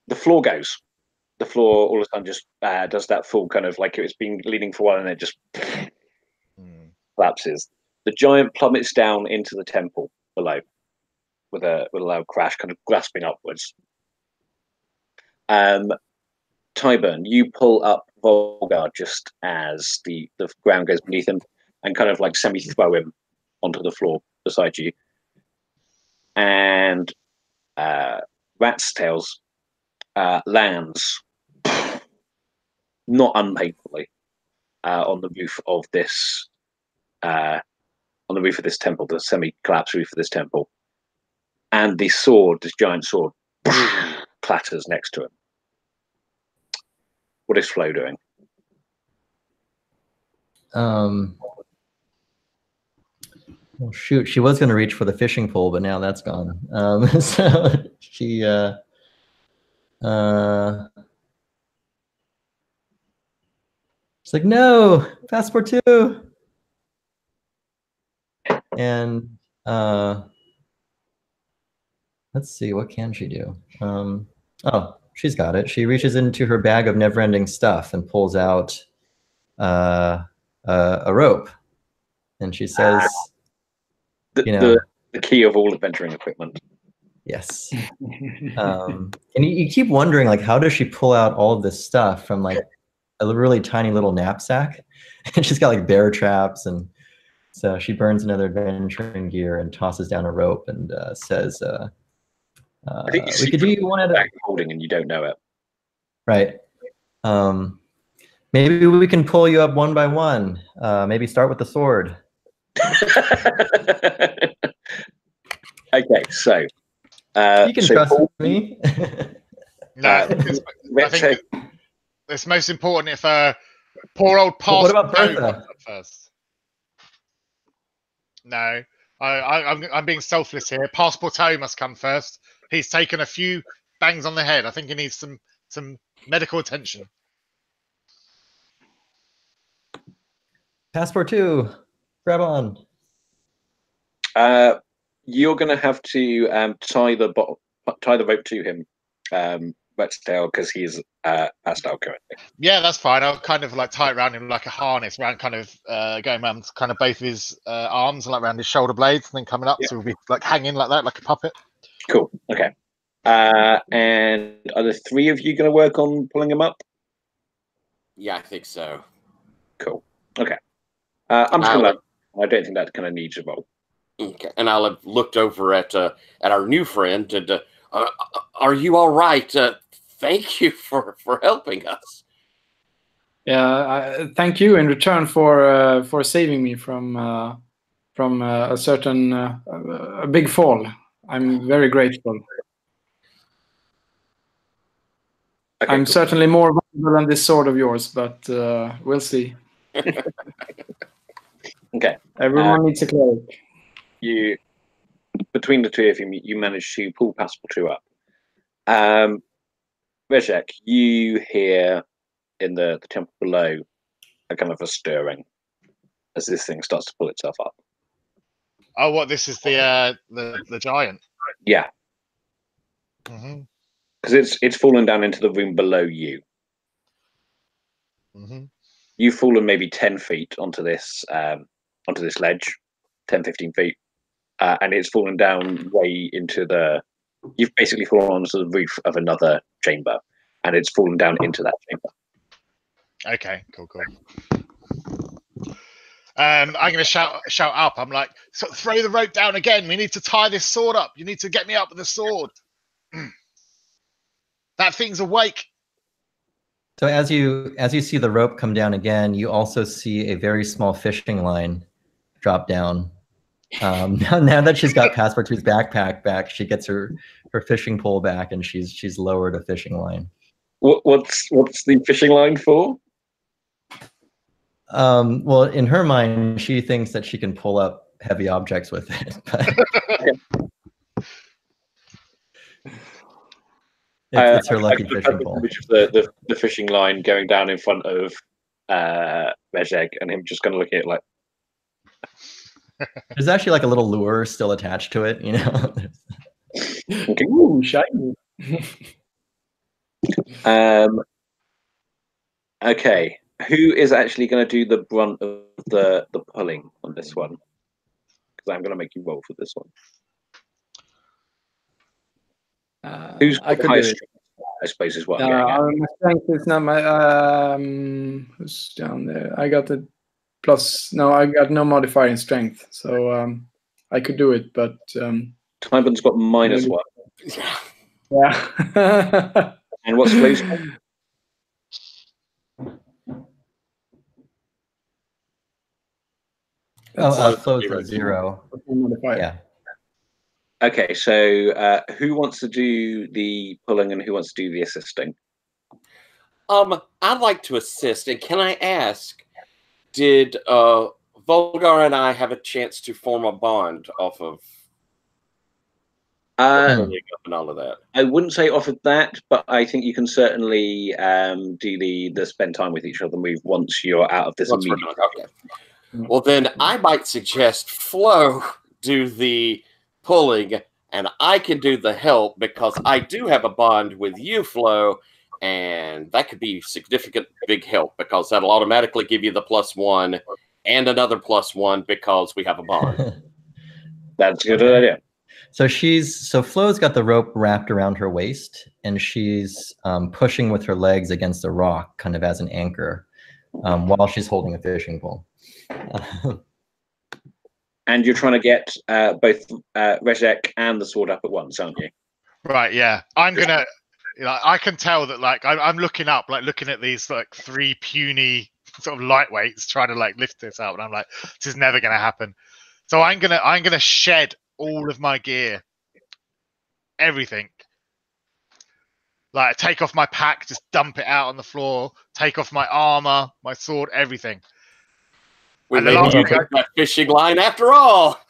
the floor goes. The floor all of a sudden just does that full kind of like it's been leaning for a while and it just collapses. The giant plummets down into the temple below with a loud crash, kind of grasping upwards. Tyburn, you pull up Volgar just as the ground goes beneath him and kind of like semi-throw him onto the floor beside you. And Rat's Tails lands not unpainfully on the roof of this temple, the semi-collapsed roof of this temple, and this giant sword, clatters next to him. What is Flo doing? Well, shoot, she was going to reach for the fishing pole, but now that's gone. So she she's like, no, passport 2. And let's see, what can she do? Oh, she's got it. She reaches into her bag of never-ending stuff and pulls out a rope, and she says, the key of all adventuring equipment. Yes. And you keep wondering, like, how does she pull out all of this stuff from like a really tiny little knapsack? And she's got like bear traps, and so she burns another adventuring gear and tosses down a rope and says, I think we could do you one at a holding and you don't know it. Right. Maybe we can pull you up one by one. Maybe start with the sword. Okay, so you can trust me. No, I think it's most important if poor old Passport. What about Bertha? First? No, I'm being selfless here. Passporto must come first. He's taken a few bangs on the head. I think he needs some medical attention. Passport 2, grab on. You're going to have to tie the rope to him, Rat's Tail, because he's passed out currently. Yeah, that's fine. I'll kind of like tie it around him like a harness, around kind of going around kind of both of his arms and like around his shoulder blades, and then coming up, so we'll be like hanging like that, like a puppet. Cool. Okay. And are the 3 of you going to work on pulling him up? Yeah, I think so. Cool. Okay. I'm just going to. I don't think that kind of needs a roll. Okay, and I'll have looked over at our new friend. And are you all right? Thank you for helping us. Thank you in return for saving me from a certain a big fall. I'm very grateful. Okay, I'm cool. certainly more valuable than this sword of yours, but we'll see. Okay. Everyone needs a cleric. You, between the two of you, you manage to pull Passepartout up. Rezek, you hear in the temple below a kind of a stirring as this thing starts to pull itself up. Oh, what? This is the giant. Yeah, Mm-hmm. because it's fallen down into the room below you. Mm-hmm. You've fallen maybe 10 feet onto this ledge, 10, 15 feet, and it's fallen down way into the. You've basically fallen onto the roof of another chamber, and it's fallen down into that chamber. Okay, cool. I'm going to shout up. I'm like, throw the rope down again. We need to tie this sword up. You need to get me up with the sword. That thing's awake. So as you see the rope come down again, you also see a very small fishing line drop down. Now that she's got Passepartout's backpack back, she gets her fishing pole back, and she's lowered a fishing line. What's the fishing line for? Well, in her mind, she thinks that she can pull up heavy objects with it. But it's her lucky fishing pole. The fishing line going down in front of Rezek, and him just kind of looking at it like. There's actually like a little lure still attached to it, you know. Okay. Ooh, shiny. Okay. Who is actually going to do the brunt of the pulling on this one? Because I'm going to make you roll for this one. Who's got the highest strength, I suppose, is what I'm getting at. My strength is not my. Who's down there? I got the plus. No, I got no modifier in strength, so I could do it, but. Tyburn's got -1. Yeah. And what's Flo's? Flo's a 0. Yeah. Okay, so who wants to do the pulling and who wants to do the assisting? I'd like to assist, and can I ask, did Volgar and I have a chance to form a bond off of and all of that? I wouldn't say off of that, but I think you can certainly do the spend time with each other move once you're out of this immediate. Okay. Well, then I might suggest Flo do the pulling, and I can do the help because I do have a bond with you, Flo, and that could be significant big help because that'll automatically give you the +1 and another +1 because we have a bond. That's a good idea. So Flo's got the rope wrapped around her waist, and she's pushing with her legs against a rock, kind of as an anchor, while she's holding a fishing pole. And you're trying to get both Rezek and the sword up at once, aren't you? Right, yeah. I'm going to... I can tell that, like, I'm looking up, like, looking at these, like, 3 puny sort of lightweights trying to, like, lift this up, and I'm like, this is never going to happen. So I'm gonna shed all of my gear, everything. Like, take off my pack, just dump it out on the floor, take off my armor, my sword, everything. We may use that fishing line after all.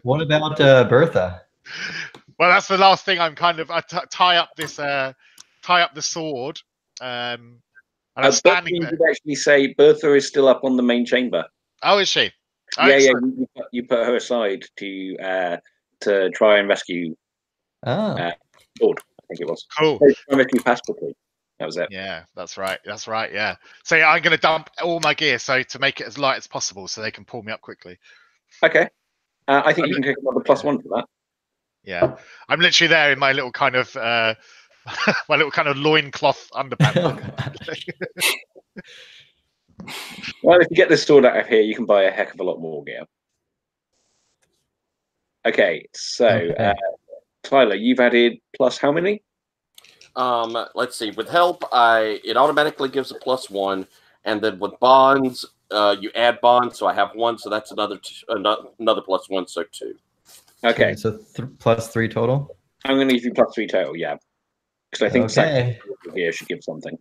What about Bertha? Well, that's the last thing. I'm kind of tie up the sword, and I'm standing there. You could actually say Bertha is still up on the main chamber. Oh, is she? Oh, yeah. You put her aside to try and rescue. Sword, I think it was. Cool. Rescue Passepartout. That was it. Yeah, that's right. Yeah. So yeah, I'm going to dump all my gear to make it as light as possible, so they can pull me up quickly. Okay. I think you can take another +1 for that. Yeah, I'm literally there in my little kind of loincloth underpants. Well, if you get this sword out of here, you can buy a heck of a lot more gear. Okay, so Tyler, you've added plus how many? Let's see. With help, it automatically gives a +1, and then with bonds, you add bonds. So I have 1, so that's another +1, so 2. Okay. So +3 total. I'm going to give you +3 total. Yeah, because I think Okay. here should give something.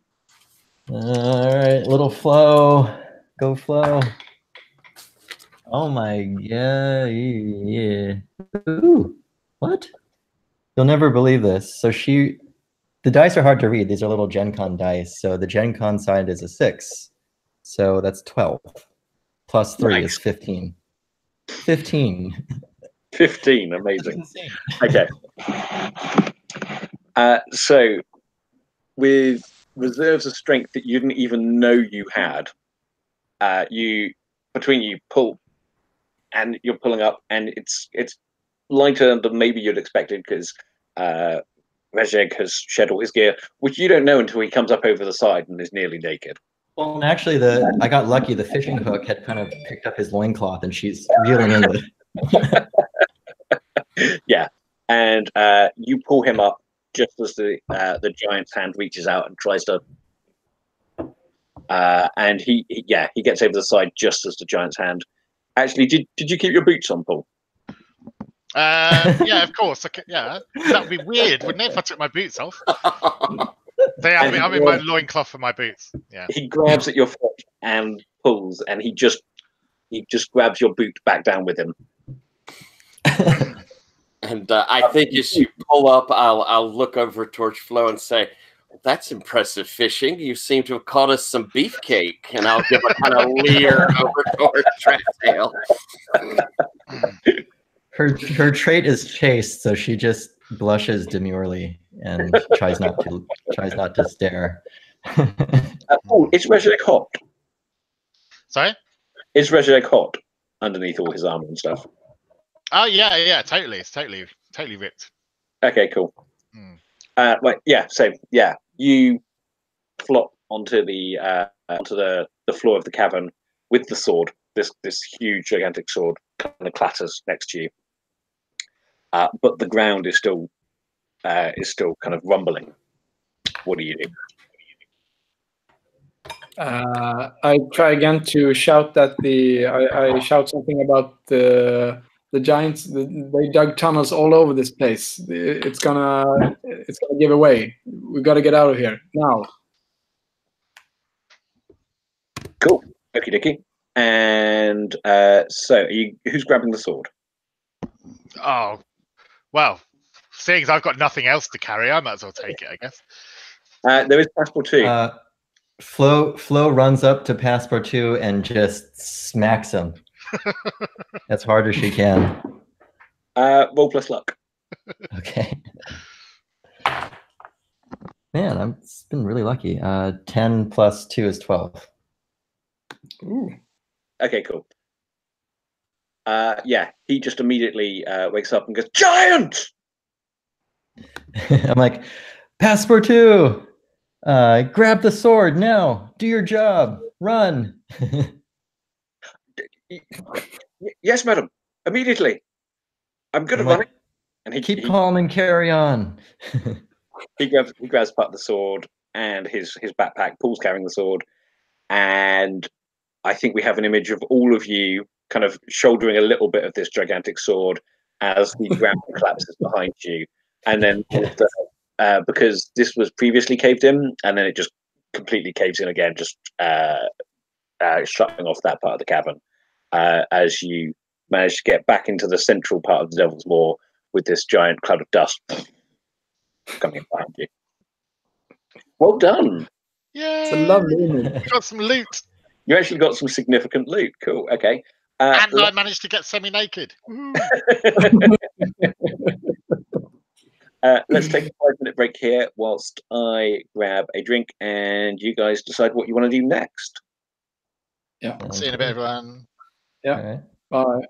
All right, little Flo, go Flo. Oh my god! Yeah. Ooh, what? You'll never believe this. So the dice are hard to read. These are little Gen Con dice. So the Gen Con side is a 6. So that's 12. +3 is 15. 15. 15, amazing. That's insane. Okay. So with reserves of strength that you didn't even know you had, you pull, and you're pulling up, and it's lighter than maybe you'd expected because Rezeg has shed all his gear, which you don't know until he comes up over the side and is nearly naked. Well, actually, I got lucky. The fishing hook had kind of picked up his loincloth, and she's reeling in it. Yeah, and you pull him up just as the giant's hand reaches out and tries to, and he gets over the side just as the giant's hand. Actually, did you keep your boots on, Paul? Yeah, of course. Okay, yeah, that would be weird, wouldn't it, if I took my boots off? So yeah, I'm in my loincloth for my boots. Yeah. He grabs at your foot and pulls, and he just grabs your boot back down with him. And I think as you pull up, I'll look over towards Flo and say, "That's impressive fishing. You seem to have caught us some beefcake." And I'll give a kind of leer over towards Traptail. Her trait is chaste, so she just blushes demurely and tries not to stare. Oh, is Rezeg hot? Sorry? Is Rezeg hot underneath all his armor and stuff? Oh yeah, totally. It's totally ripped. Okay, cool. Mm. Right, yeah. So yeah, you flop onto the floor of the cavern with the sword. This huge, gigantic sword kind of clatters next to you, but the ground is still kind of rumbling. What do you do? I try again to shout that I shout something about the giants. They dug tunnels all over this place. It's gonna give away. We got to get out of here now. Cool. Okie dokie. And so, who's grabbing the sword? Oh, well, seeing as I've got nothing else to carry, I might as well take it, I guess. There is Passepartout. Flo runs up to Passepartout and just smacks him as hard as she can. Roll plus luck. Okay. Man, I've been really lucky. 10 plus 2 is 12. Ooh. Okay, cool. Yeah, he just immediately wakes up and goes, "Giant!" I'm like, Passepartout, grab the sword now. Do your job. Run. Yes, madam. Immediately. I'm good at running. And he keep calm and carry on. he grabs part of the sword and his backpack. Paul's carrying the sword, and I think we have an image of all of you kind of shouldering a little bit of this gigantic sword as the ground collapses behind you, and then because this was previously caved in, and then it just completely caves in again, just shutting off that part of the cavern as you manage to get back into the central part of the Devil's Maw with this giant cloud of dust coming behind you. Well done. Yeah, It's a lovely image. we got some loot. You actually got some significant loot. Cool. Okay. And I managed to get semi-naked. Let's take a 5-minute break here whilst I grab a drink and you guys decide what you want to do next. Yeah. See you in a bit, everyone. Yeah. Bye.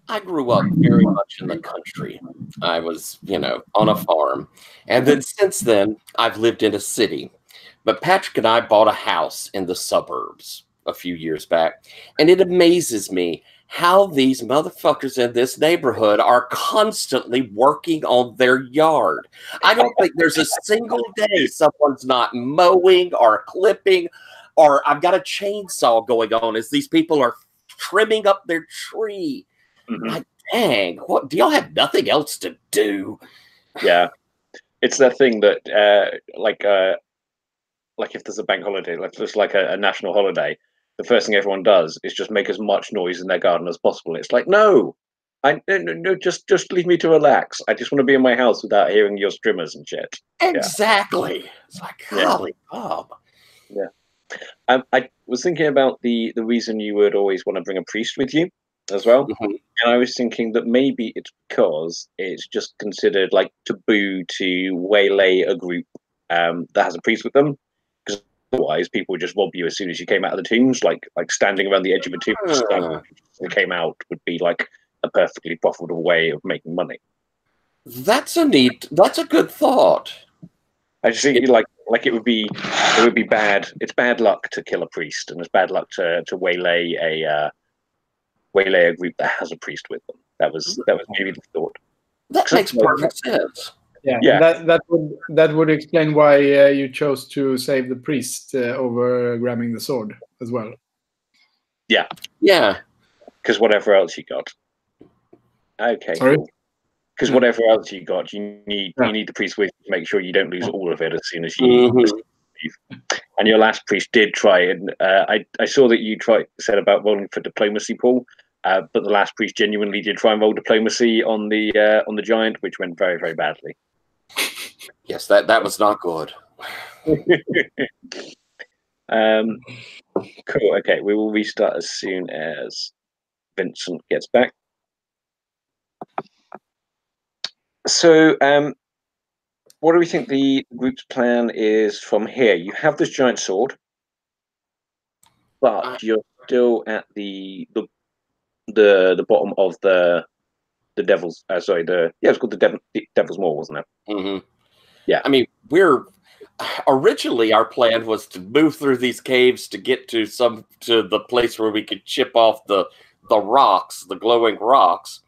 I grew up very much in the country. I was, on a farm. And then since then, I've lived in a city. But Patrick and I bought a house in the suburbs a few years back. And it amazes me how these motherfuckers in this neighborhood are constantly working on their yard. I don't think there's a single day someone's not mowing or clipping, or I've got a chainsaw going on as these people are trimming up their tree. Like, dang, what, do y'all have nothing else to do? Yeah, it's that thing that like if there's a bank holiday, like just like a national holiday, the first thing everyone does is just make as much noise in their garden as possible. It's like, no, no, just leave me to relax. I just want to be in my house without hearing your strimmers and shit. Exactly. Yeah. It's like, golly, Bob. Yeah. I was thinking about the reason you would always want to bring a priest with you as well. And I was thinking that maybe it's because it's just considered like taboo to waylay a group that has a priest with them. Because otherwise, people would just rob you as soon as you came out of the tombs. Like standing around the edge of a tomb that came out would be like a perfectly profitable way of making money. That's a good thought. I just think it would be bad. It's bad luck to kill a priest, and it's bad luck to waylay a group that has a priest with them. That was maybe the thought. That makes perfect sense. Yeah. That would explain why you chose to save the priest over grabbing the sword as well. Yeah. Because whatever else you got. Okay. Sorry. Because whatever else you got, you need the priest with you to make sure you don't lose all of it as soon as you leave. And your last priest did try, and I saw that you said about rolling for diplomacy, Paul. But the last priest genuinely did try and roll diplomacy on the giant, which went very, very badly. Yes, that was not good. Cool. Okay, we will restart as soon as Vincent gets back. So, what do we think the group's plan is from here? You have this giant sword, but you're still at the bottom of the devil's. It's called the Devil's Maw, wasn't it? Yeah. I mean, originally our plan was to move through these caves to get to the place where we could chip off the rocks, the glowing rocks.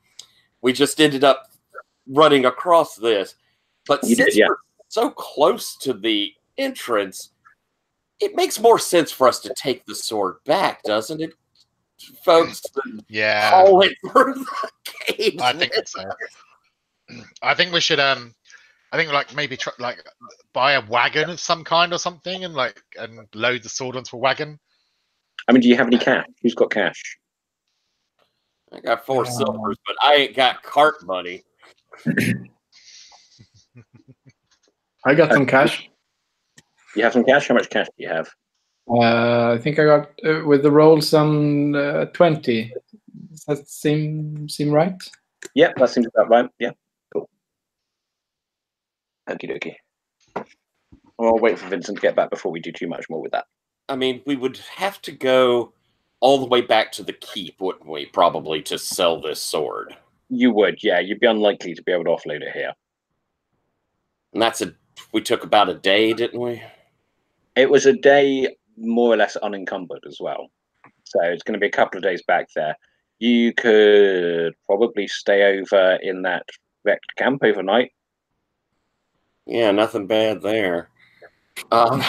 We just ended up running across this, but we're so close to the entrance, it makes more sense for us to take the sword back, doesn't it, folks? Haul it through the caves. I think so. I think we should maybe buy a wagon of some kind or something and load the sword onto a wagon. I mean, do you have any cash? Who's got cash? I got 4 silvers, but I ain't got cart money. I got some cash. You have some cash? How much cash do you have? I think I got with the roll some 20. Does that seem right? Yeah, that seems about right. Yeah, cool. Okie dokie. Well, I'll wait for Vincent to get back before we do too much more with that. I mean, we would have to go all the way back to the keep, wouldn't we? Probably to sell this sword. You would, yeah. You'd be unlikely to be able to offload it here. And we took about a day, didn't we? It was a day more or less unencumbered as well. So it's going to be a couple of days back there. You could probably stay over in that wrecked camp overnight. Yeah, nothing bad there. Well,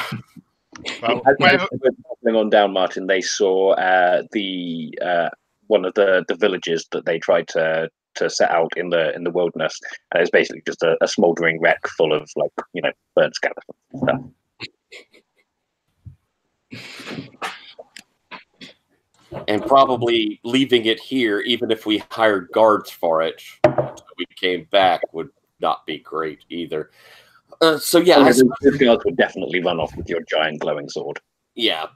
on down, Martin, they saw one of the villages that they tried to set out in the wilderness, and it's basically just a smoldering wreck full of burnt skeletons and stuff. And probably leaving it here, even if we hired guards for it, until we came back, would not be great either. Those guards would definitely run off with your giant glowing sword. Yeah.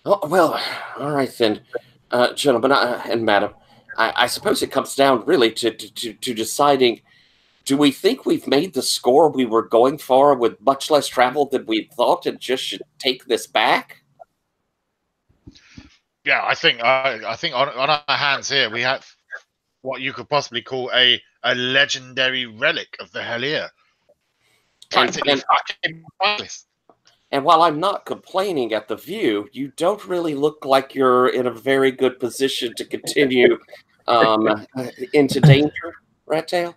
Oh, well, all right then, gentlemen and madam. I suppose it comes down really to deciding: do we think we've made the score we were going for with much less travel than we thought, and just should take this back? Yeah, I think on our hands here we have what you could possibly call a legendary relic of the Hellier. Practically fucking priceless. And while I'm not complaining at the view, you don't really look like you're in a very good position to continue into danger, Rat Tail.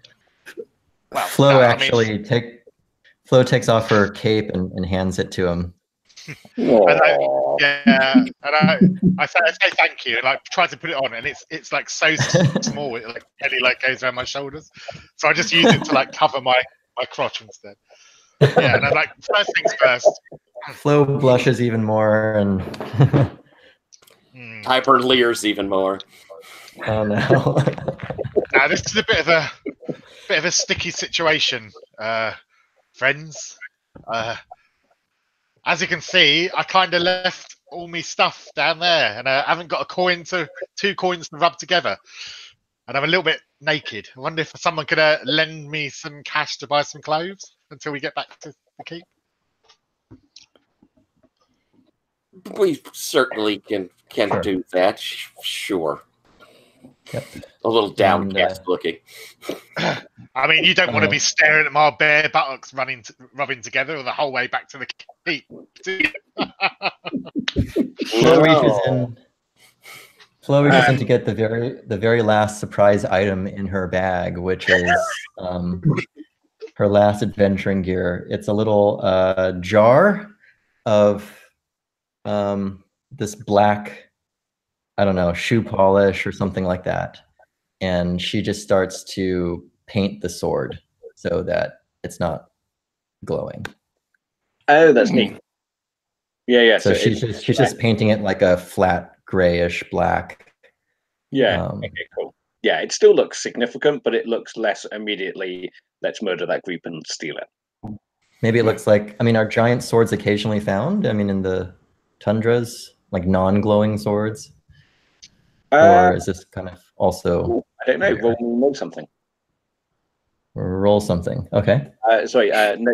Well, Flo no, actually Flo takes off her cape and hands it to him. And I say thank you, and I try to put it on, and it's like so small, it like barely like goes around my shoulders. So I just use it to like cover my crotch instead. Yeah, and I'm like, first things first. Flo blushes even more, and Hyper leers even more. oh no. Now this is a bit of a sticky situation, friends. As you can see, I kind of left all my stuff down there, and I haven't got two coins to rub together, and I'm a little bit naked. I wonder if someone could lend me some cash to buy some clothes until we get back to the keep. We certainly can Sure. do that. Sure. Yep. A little downcast looking. I mean, you don't want to be staring at my bare buttocks rubbing together the whole way back to the keep. Flo reaches in to get the very last surprise item in her bag, which is her last adventuring gear. It's a little jar of this black, I don't know, shoe polish or something like that. And she just starts to paint the sword so that it's not glowing. Oh, that's neat. Yeah. So she's just painting it like a flat grayish black. Yeah. Okay, cool. Yeah, it still looks significant, but it looks less immediately. Let's murder that group and steal it. Maybe it looks like. I mean, are giant swords occasionally found? I mean, in the tundras, like non-glowing swords, or is this kind of also? I don't know. Roll something. Roll something. Okay. Sorry.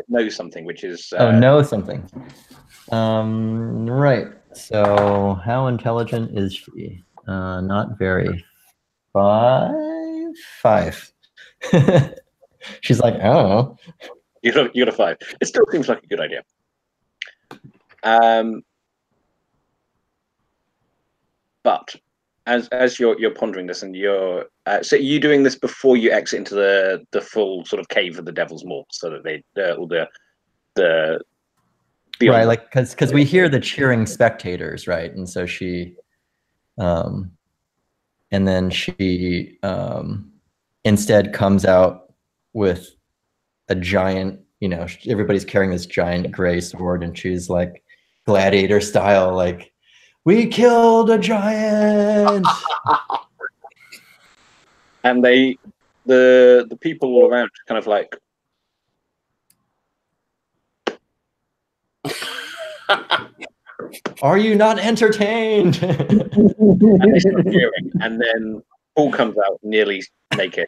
Know something, which is. Know something. Right. So, how intelligent is she? Not very. 5. She's like, I don't know. You got a 5. It still seems like a good idea. But as you're pondering this, and you're so you doing this before you exit into the full sort of cave of the Devil's Maw, so that they all the right, like because we hear the cheering spectators, right? And so she, and then she instead comes out with a giant, everybody's carrying this giant gray sword, and she's like gladiator style, like, we killed a giant. And the people all around kind of like are you not entertained? and they start cheering, and then Paul comes out nearly naked,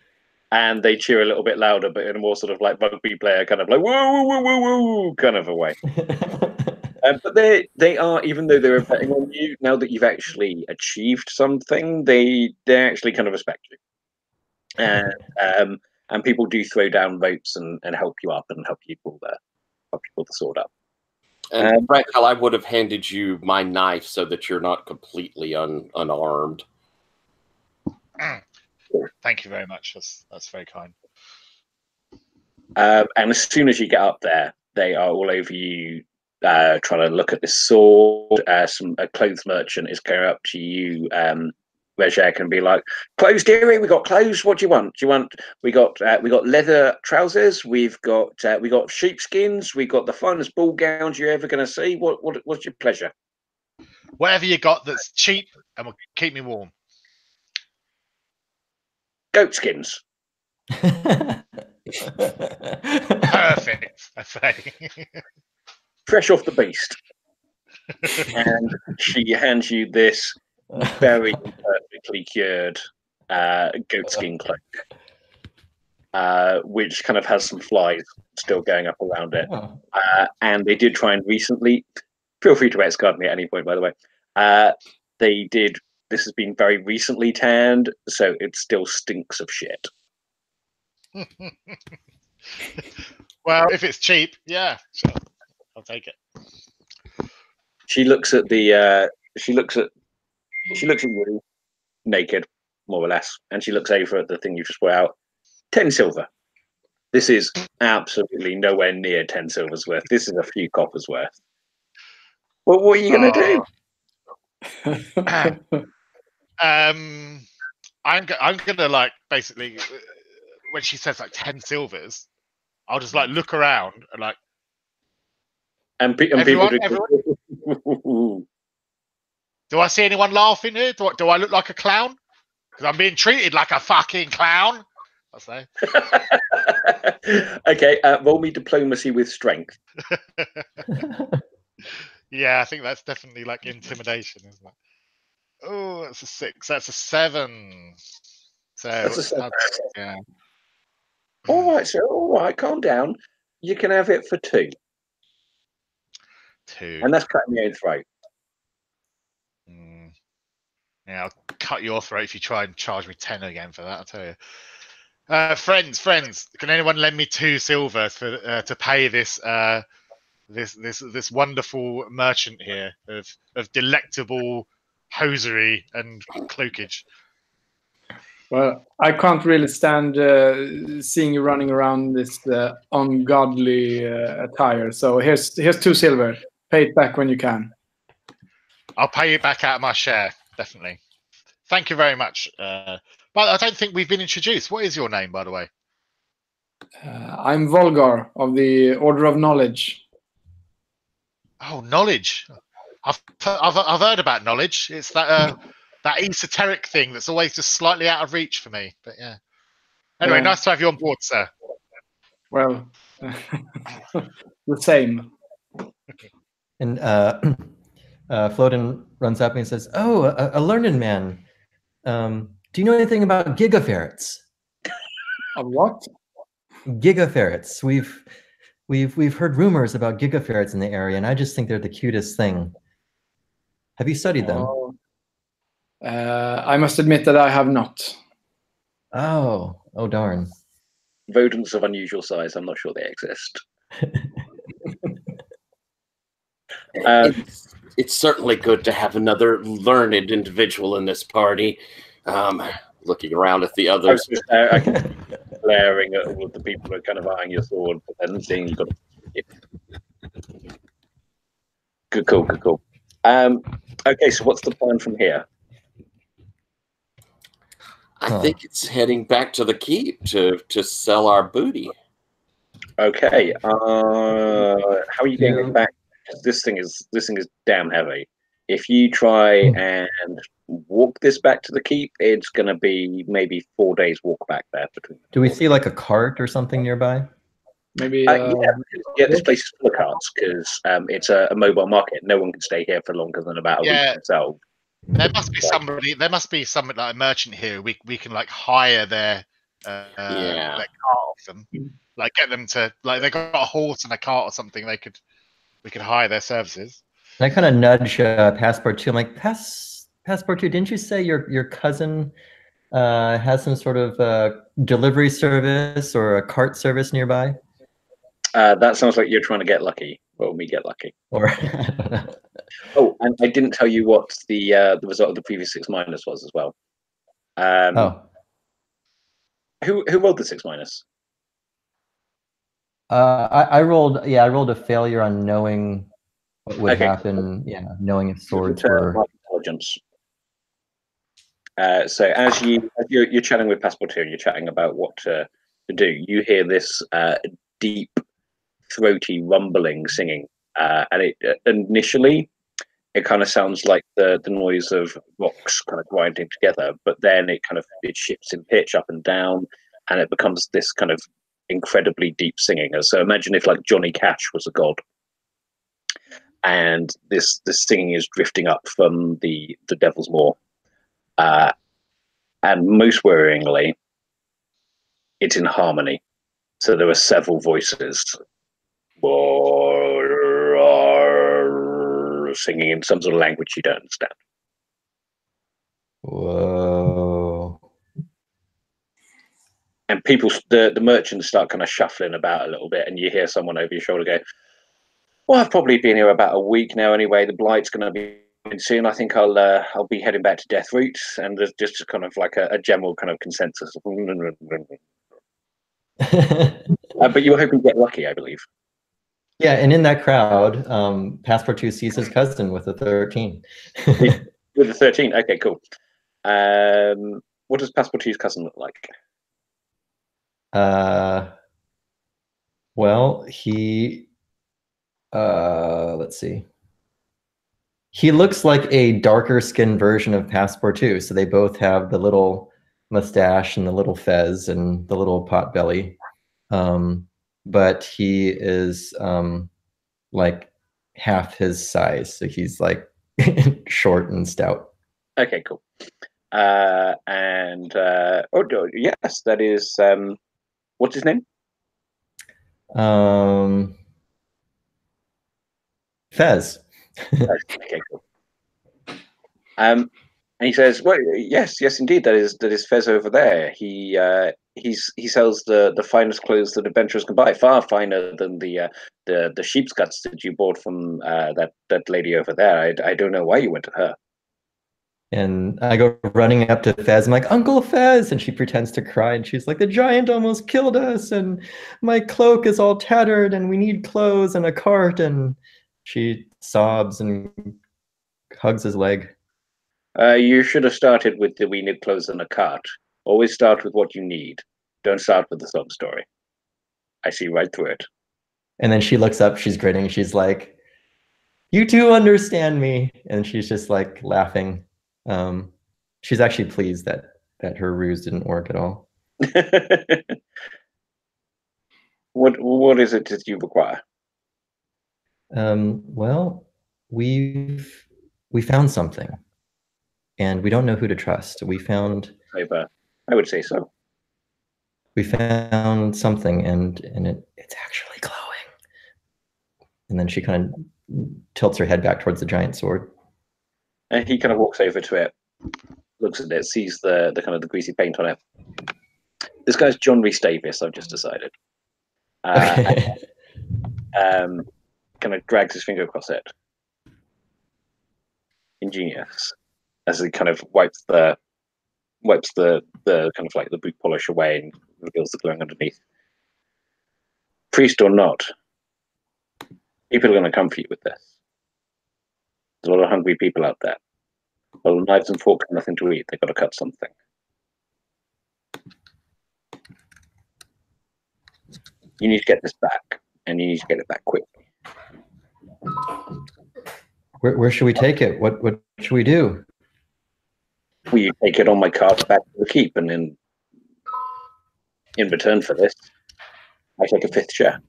and they cheer a little bit louder, but in a more sort of like rugby player kind of like whoa, whoa, whoa, whoa, whoa kind of a way. But they are, even though they're betting on you, now that you've actually achieved something, they actually kind of respect you. And people do throw down ropes and help you up and help you pull the sword up. And Raquel, I would have handed you my knife so that you're not completely unarmed. Thank you very much. That's very kind. And as soon as you get up there, they are all over you, trying to look at this sword. A clothes merchant is going up to you, Rejek, and be like, "Clothes, dearie, we got clothes. What do you want? We got leather trousers. We've got sheepskins. We got the finest ball gowns you're ever going to see. What's your pleasure? Whatever you got that's cheap and will keep me warm. Goat skins." Perfect, I say. Fresh off the beast. And she hands you this very perfectly cured goatskin cloak, which kind of has some flies still going up around it. And they did try and recently, feel free to escort me at any point, by the way, they did this has been very recently tanned, so it still stinks of shit. Well, if it's cheap, yeah, sure. I'll take it. She looks at the. She looks at you naked, more or less, and she looks over at the thing you just put out. 10 silver. This is absolutely nowhere near 10 silver's worth. This is a few coppers worth. Well, what are you going to do? I'm gonna like basically when she says like 10 silvers, I'll just like look around and like everyone. Do I see anyone laughing here? Do I look like a clown? Because I'm being treated like a fucking clown. I'll say. Okay, roll me diplomacy with strength. Yeah, I think that's definitely like intimidation, isn't it? Oh, that's a 6. That's a 7. So That's a 7. Yeah. All right, sir. All right, calm down. You can have it for 2. 2. And that's cutting your own throat. Yeah, I'll cut your throat if you try and charge me 10 again for that. I'll tell you. Friends, can anyone lend me 2 silver for to pay this this wonderful merchant here of delectable hosiery and cloakage? Well, I can't really stand seeing you running around this ungodly attire. So here's 2 silver. Pay it back when you can. I'll pay you back out of my share, definitely. Thank you very much. But I don't think we've been introduced. What is your name, by the way? I'm Volgar of the Order of Knowledge. Oh, knowledge. I've heard about knowledge. It's that that esoteric thing that's always just slightly out of reach for me. But yeah. Anyway, nice to have you on board, sir. Well, the same. And Floden runs up and says, "Oh, a learned man. Do you know anything about gigaferrets?" Of what? Gigaferrets. We've heard rumors about gigaferrets in the area, and I just think they're the cutest thing. Have you studied them? I must admit that I have not. Oh darn. Rodents of unusual size. I'm not sure they exist. It's certainly good to have another learned individual in this party. Looking around at the others. I can glaring at all of the people who are kind of eyeing your sword, but then seeing you've got Good, cool. Okay, so what's the plan from here? I think it's heading back to the keep to sell our booty. Okay. How are you getting it back? This thing is damn heavy. If you try and walk this back to the keep, it's going to be maybe 4 days walk back there. Do we see like a cart or something nearby? Maybe. Yeah, this place is full of carts because it's a mobile market. No one can stay here for longer than about a week themselves. There must be somebody. There must be somebody like a merchant here. We can like hire their cart off them. Like get them to like they got a horse and a cart or something. We could hire their services. And I kind of nudge Passepartout. I'm like, Passepartout, didn't you say your cousin has some sort of delivery service or a cart service nearby? That sounds like you're trying to get lucky. Well, me get lucky. Or oh, and I didn't tell you what the result of the previous 6 minus was as well. Who rolled the 6 minus? I rolled a failure on knowing what would happen. Yeah, knowing if swords were intelligence. So as you're chatting with Passepartout and you're chatting about what to do, you hear this deep, throaty rumbling singing, and it initially it kind of sounds like the noise of rocks kind of grinding together, but then it shifts in pitch up and down, and it becomes this kind of incredibly deep singing. So imagine if like Johnny Cash was a god, and this singing is drifting up from the Devil's Maw, and most worryingly, it's in harmony. So there are several voices singing in some sort of language you don't understand. Whoa. And people, the merchants start kind of shuffling about a little bit, and you hear someone over your shoulder go, "Well, I've probably been here about a week now. Anyway, the blight's going to be in soon. I think I'll be heading back to Death Roots." And there's just kind of like a general kind of consensus. But you were hoping to get lucky, I believe. Yeah, and in that crowd, Passepartout sees his cousin with a 13. With a 13, okay, cool. What does Passepartout's cousin look like? Well, he, let's see. He looks like a darker skinned version of Passepartout. So they both have the little mustache and the little fez and the little pot belly. But he is like half his size. So he's like short and stout. Okay, cool. Yes, that is, what's his name? Fez. Okay, cool. And he says, "Well, yes, indeed, that is Fez over there. He sells the finest clothes that adventurers can buy, far finer than the sheep's guts that you bought from that lady over there. I don't know why you went to her." And I go running up to Fez. I'm like, "Uncle Fez," and she pretends to cry, and she's like, "The giant almost killed us, and my cloak is all tattered, and we need clothes and a cart." And she sobs and hugs his leg. You should have started with the "we need clothes and a cart." Always start with what you need. Don't start with the sob story. I see right through it. And then she looks up, she's grinning, she's like, "You do understand me." And she's just like laughing. She's actually pleased that her ruse didn't work at all. What is it that you require? Well, we found something, and we don't know who to trust. We found. I would say so. We found something, and it's actually glowing. And then she kind of tilts her head back towards the giant sword. And he kind of walks over to it, looks at it, sees the kind of the greasy paint on it. This guy's John Rhys Davies, I've just decided. Okay. Kind of drags his finger across it. Ingenious. As he kind of wipes the kind of like the boot polish away and reveals the glowing underneath. Priest or not, people are going to come for you with this. There's a lot of hungry people out there. A lot of knives and forks, nothing to eat. They've got to cut something. You need to get this back, and you need to get it back quickly. Where should we take it? What should we do? Will you take it on my cart back to the keep, and then in return for this, I take a fifth share?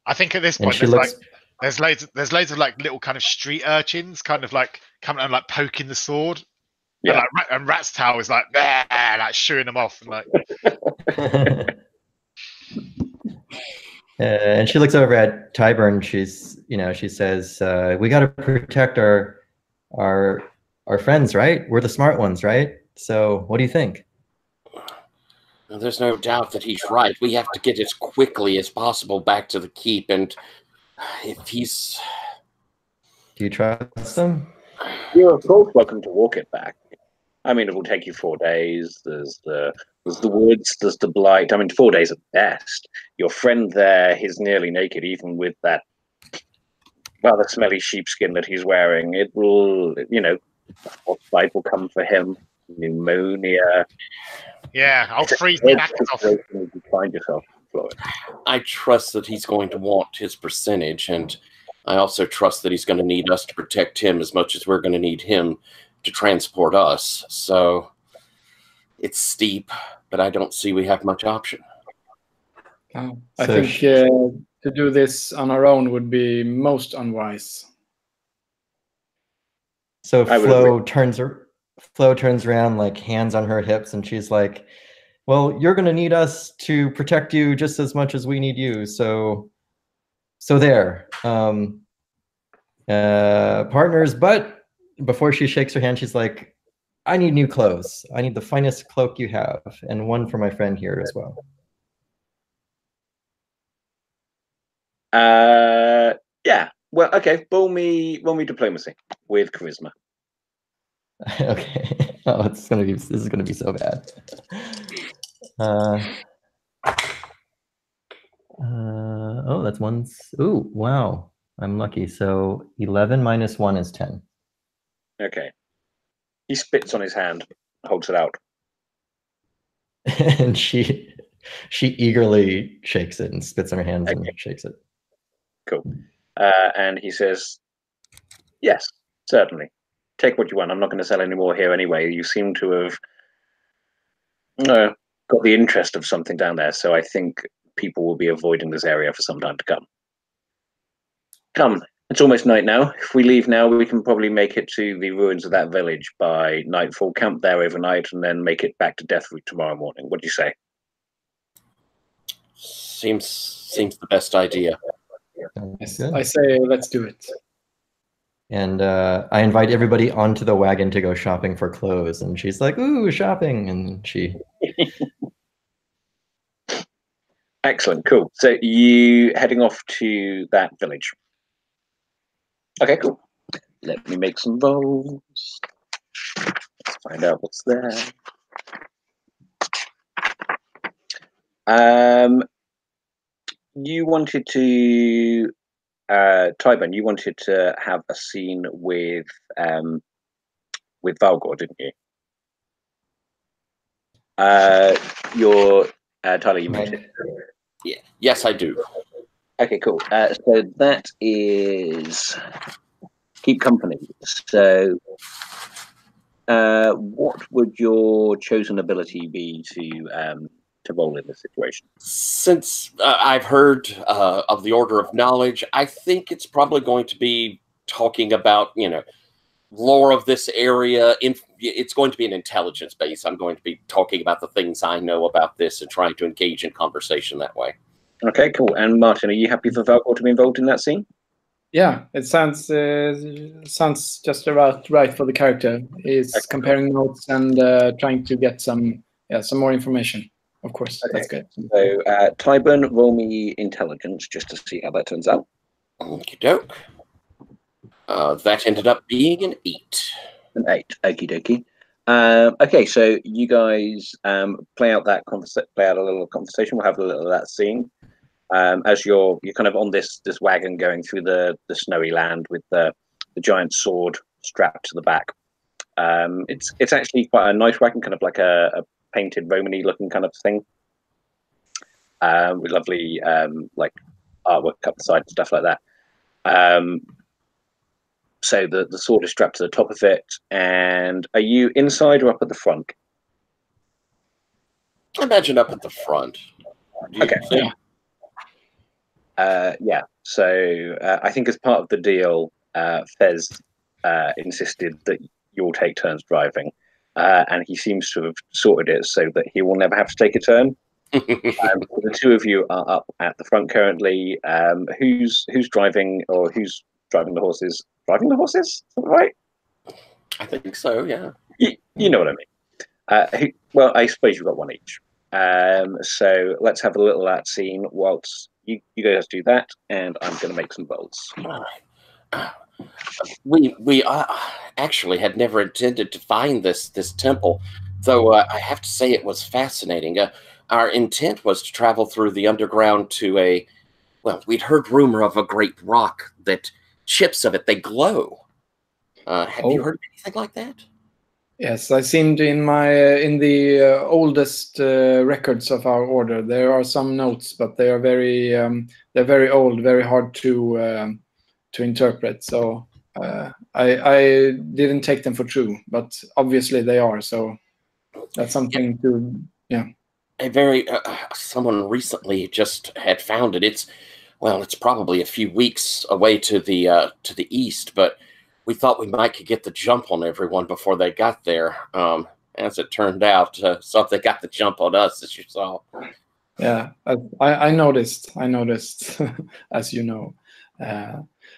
I think at this point there's loads of like little kind of street urchins kind of like coming and like poking the sword. Yeah. And Rat's Tail is like like shooing them off and like and she looks over at Tyburn. She says, "We got to protect our friends, right? We're the smart ones, right? So what do you think?" Well, there's no doubt that he's right. We have to get as quickly as possible back to the keep, and if he's... Do you trust him? You're of course welcome to walk it back. I mean, it will take you 4 days. There's the woods, there's the blight. I mean, 4 days at best. Your friend there, he's nearly naked, even with that rather smelly sheepskin that he's wearing. It will, frostbite will come for him, pneumonia. Yeah, I'll freeze the back off. You find yourself, Floyd. I trust that he's going to want his percentage, and I also trust that he's going to need us to protect him as much as we're going to need him to transport us. So it's steep, but I don't see we have much option. I think to do this on our own would be most unwise. So Flo turns around, like hands on her hips, and she's like, "Well, you're going to need us to protect you just as much as we need you. So there." And partners, but before she shakes her hand, she's like, I need new clothes. I need the finest cloak you have, and one for my friend here as well. Yeah. Well, okay. Roll me diplomacy with charisma. Okay. Oh, this is gonna be so bad. Oh, that's one. Ooh, wow. I'm lucky. So 11 minus 1 is 10. Okay. He spits on his hand, holds it out. And she eagerly shakes it and spits on her hands and shakes it. Cool. And he says, yes, certainly. Take what you want. I'm not going to sell any more here anyway. You seem to have got the interest of something down there, so I think people will be avoiding this area for some time to come. Come, it's almost night now. If we leave now, we can probably make it to the ruins of that village by nightfall, camp there overnight, and then make it back to Deathroot tomorrow morning. What do you say? Seems the best idea. I say let's do it. And I invite everybody onto the wagon to go shopping for clothes. And she's like, ooh, shopping. And she... Excellent, cool. So you heading off to that village. Okay, cool. Let me make some rolls. Let's find out what's there. You wanted to, Tyburn, you wanted to have a scene with Valgor, didn't you? Tyler, you mentioned. Yeah. Yes, I do. Okay, cool. So that is keep company. So, what would your chosen ability be to roll in this situation? Since I've heard of the Order of Knowledge, I think it's probably going to be talking about, lore of this area. It's going to be an intelligence base. I'm going to be talking about the things I know about this and trying to engage in conversation that way. Okay, cool. And Martin, are you happy for Valgor to be involved in that scene? Yeah, it sounds just about right for the character. He's comparing notes and trying to get some more information. Of course, okay. That's good. So, Tyburn, roll me intelligence just to see how that turns out. Okie doke. That ended up being an 8. An 8. Okie dokie. Okay, so you guys play out a little conversation. We'll have a little of that scene. As you're kind of on this wagon going through the snowy land with the giant sword strapped to the back. It's actually quite a nice wagon, kind of like a painted Romany looking kind of thing. With lovely like artwork up the side and stuff like that. So the sword is strapped to the top of it. And are you inside or up at the front? I imagine up at the front. Okay. Yeah. So I think as part of the deal, Fez insisted that you'll take turns driving, and he seems to have sorted it so that he will never have to take a turn. The two of you are up at the front currently. Who's driving, or who's driving the horses? Driving the horses, is that right? I think so. Yeah. You know what I mean. Well, I suppose you've got one each. So let's have a little of that scene whilst you guys do that, and I'm going to make some rolls. All right. We actually had never intended to find this temple, though I have to say it was fascinating. Our intent was to travel through the underground to we'd heard rumor of a great rock that chips of it, they glow. Have you heard of anything like that? Yes, I seemed in the oldest records of our order. There are some notes, but they are very old, very hard to interpret. So I didn't take them for true, but obviously they are. So that's something to someone recently just had found it. It's probably a few weeks away to the east, but we thought we might could get the jump on everyone before they got there. As it turned out, so they got the jump on us, as you saw. Yeah, I noticed, as you know.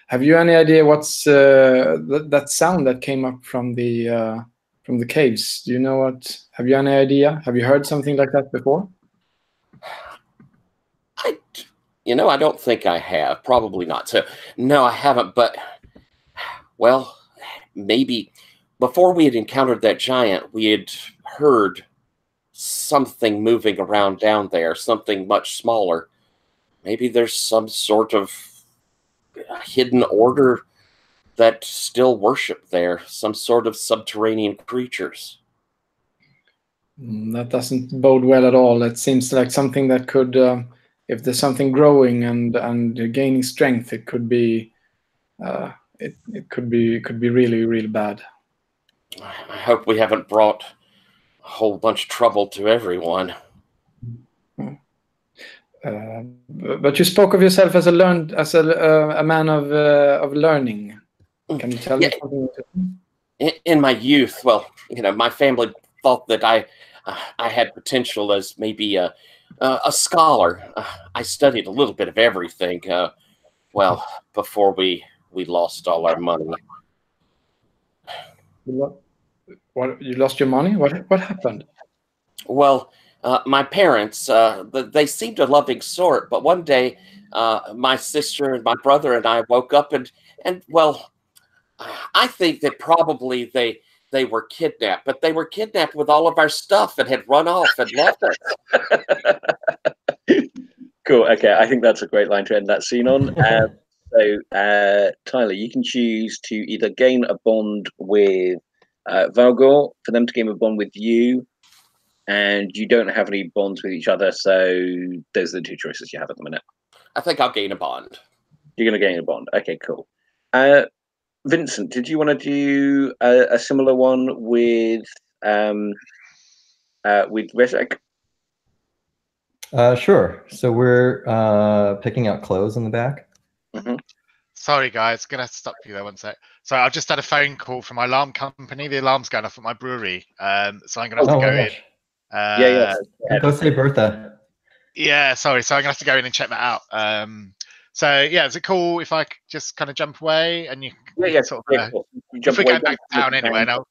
Have you any idea what's that sound that came up from the caves? Do you know what? Have you any idea? Have you heard something like that before? I don't think I have. Probably not. So, no, I haven't. But, well, maybe before we had encountered that giant, we had heard something moving around down there, something much smaller. Maybe there's some sort of hidden order that still worship there, some sort of subterranean creatures. That doesn't bode well at all. It seems like something that could, if there's something growing and gaining strength, it could be, it could be really, really bad. I hope we haven't brought a whole bunch of trouble to everyone. But you spoke of yourself as a man of learning. Can you tell me something? In my youth, well, my family thought that I had potential as maybe a scholar. I studied a little bit of everything. Well, before we lost all our money. What? You lost your money? What happened? Well, my parents, they seemed a loving sort, but one day, my sister and my brother and I woke up and well, I think that probably they were kidnapped, but they were kidnapped with all of our stuff and had run off and left us. Cool. Okay, I think that's a great line to end that scene on. So, Tyler, you can choose to either gain a bond with Valgor, for them to gain a bond with you, and you don't have any bonds with each other, so those are the two choices you have at the minute. I think I'll gain a bond. You're going to gain a bond. Okay, cool. Vincent, did you want to do a similar one with Rezek? Sure. So we're picking out clothes in the back. Mm-hmm. Sorry, guys. Gonna have to stop you there one sec. So I've just had a phone call from my alarm company. The alarm's going off at my brewery. So I'm gonna have to go in. Yeah. Go say Bertha. Yeah, sorry. So I'm gonna have to go in and check that out. So yeah, is it cool if I just kind of jump away and you sort of cool. if we go back to town anyway, and I'll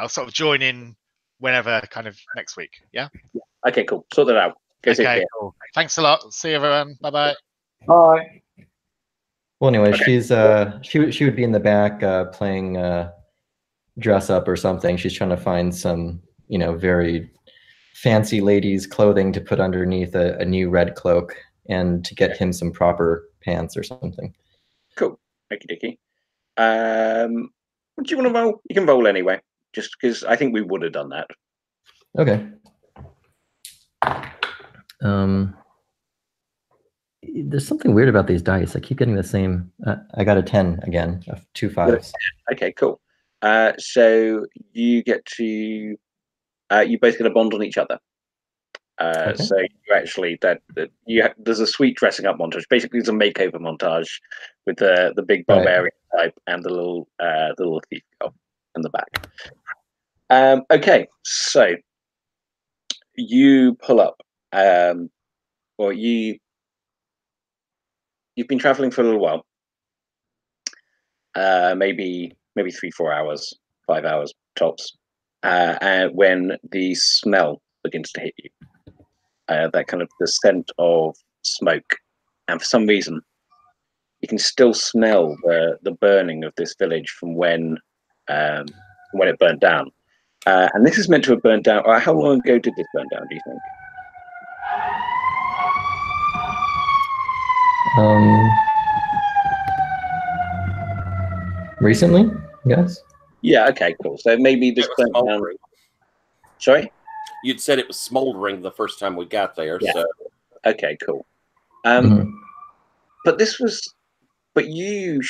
sort of join in whenever kind of next week. Yeah. Okay, cool. Sort that out. Okay, cool. Thanks a lot. See you, everyone. Bye bye. Bye. Well, anyway, Okay. she's she would be in the back playing dress up or something. She's trying to find some very fancy ladies' clothing to put underneath a new red cloak and to get him some proper pants or something. Cool. Okie dokie. What do you want to roll? You can roll anyway, just because I think we would have done that. Okay. There's something weird about these dice. I keep getting the same. I got a 10 again, 2 5s. Okay, cool. So you get to, you both get a bond on each other. Okay. So you actually there's a sweet dressing up montage. Basically, it's a makeover montage with the big barbarian type and the little thief girl in the back. Okay, so you pull up. Well, you've been traveling for a little while. Maybe 3-4 hours, 5 hours tops. And when the smell begins to hit you, that kind of the scent of smoke, and for some reason, you can still smell the burning of this village from when it burnt down. And this is meant to have burnt down. How long ago did this burn down, do you think? Recently, yes. Yeah. Okay. Cool. So maybe this burnt down. Sorry. You'd said it was smoldering the first time we got there. Yeah. So Okay. Cool. But this was. But you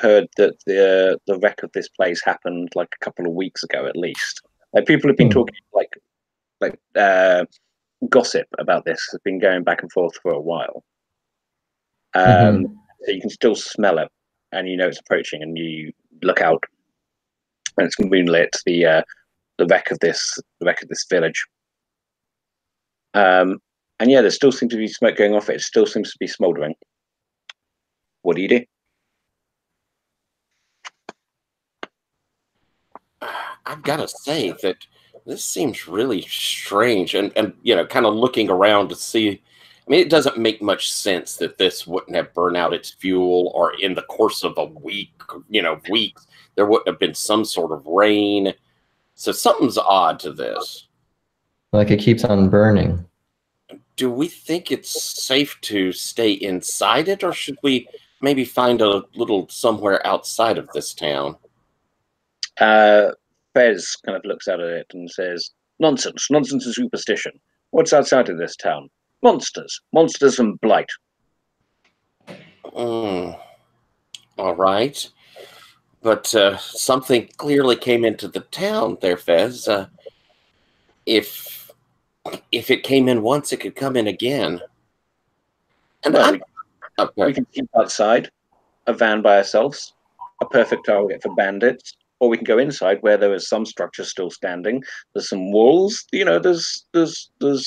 heard that the wreck of this place happened like a couple of weeks ago at least. Like people have been talking like gossip about this has been going back and forth for a while. So you can still smell it, and you know it's approaching, and you look out, and it's moonlit. The wreck of this village. And yeah, there still seems to be smoke going off. It still seems to be smouldering. What do you do? I've got to say that this seems really strange, and kind of looking around to see. I mean, it doesn't make much sense that this wouldn't have burned out its fuel, or in the course of a week, weeks, there wouldn't have been some sort of rain. So something's odd to this. Like it keeps on burning. Do we think it's safe to stay inside it, or should we maybe find a little somewhere outside of this town? Fez kind of looks out at it and says, "Nonsense, nonsense and superstition. What's outside of this town? Monsters, monsters and blight." All right. But something clearly came into the town there, Fez. If it came in once, it could come in again. And Well, we can keep outside, a van by ourselves, a perfect target for bandits, or we can go inside where there is some structure still standing. There's some walls, there's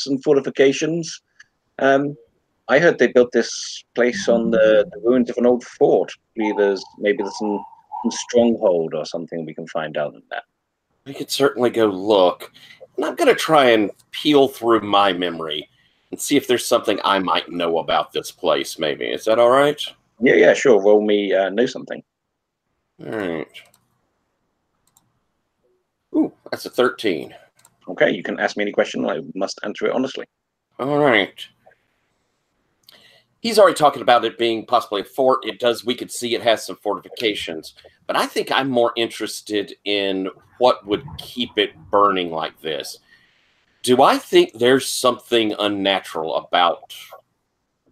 some fortifications. I heard they built this place on the ruins of an old fort. Maybe there's some stronghold or something we can find out in that. we could certainly go look. And I'm going to try and peel through my memory and see if there's something I might know about this place, maybe. Is that all right? Yeah, sure. Roll me know something. All right. Ooh, that's a 13. Okay, you can ask me any question. I must answer it honestly. All right. He's already talking about it being possibly a fort. We could see it has some fortifications. But I think I'm more interested in what would keep it burning like this. Do I think there's something unnatural about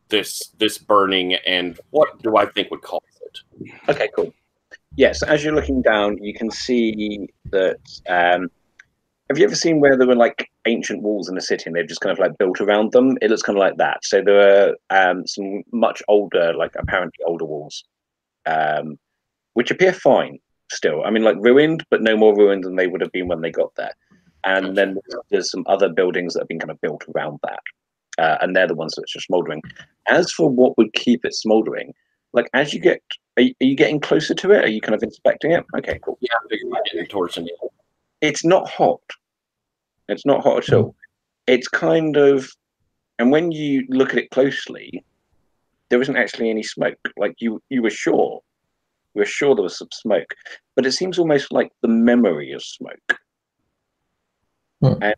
this burning, and what do I think would cause it? Okay, cool. Yes, as you're looking down, you can see that. Have you ever seen where there were like ancient walls in a city and they've just kind of like built around them? It looks kind of like that. So there are some much older, like apparently older walls, which appear fine still. I mean, like ruined, but no more ruined than they would have been when they got there. And then there's some other buildings that have been kind of built around that. And they're the ones that's just smoldering. As for what would keep it smoldering, like as you get, are you getting closer to it? Are you kind of inspecting it? Okay, cool. Yeah, I figured we're getting towards it. It's not hot. It's not hot at all. It's kind of, and when you look at it closely, there isn't actually any smoke. Like you were sure there was some smoke, but it seems almost like the memory of smoke. And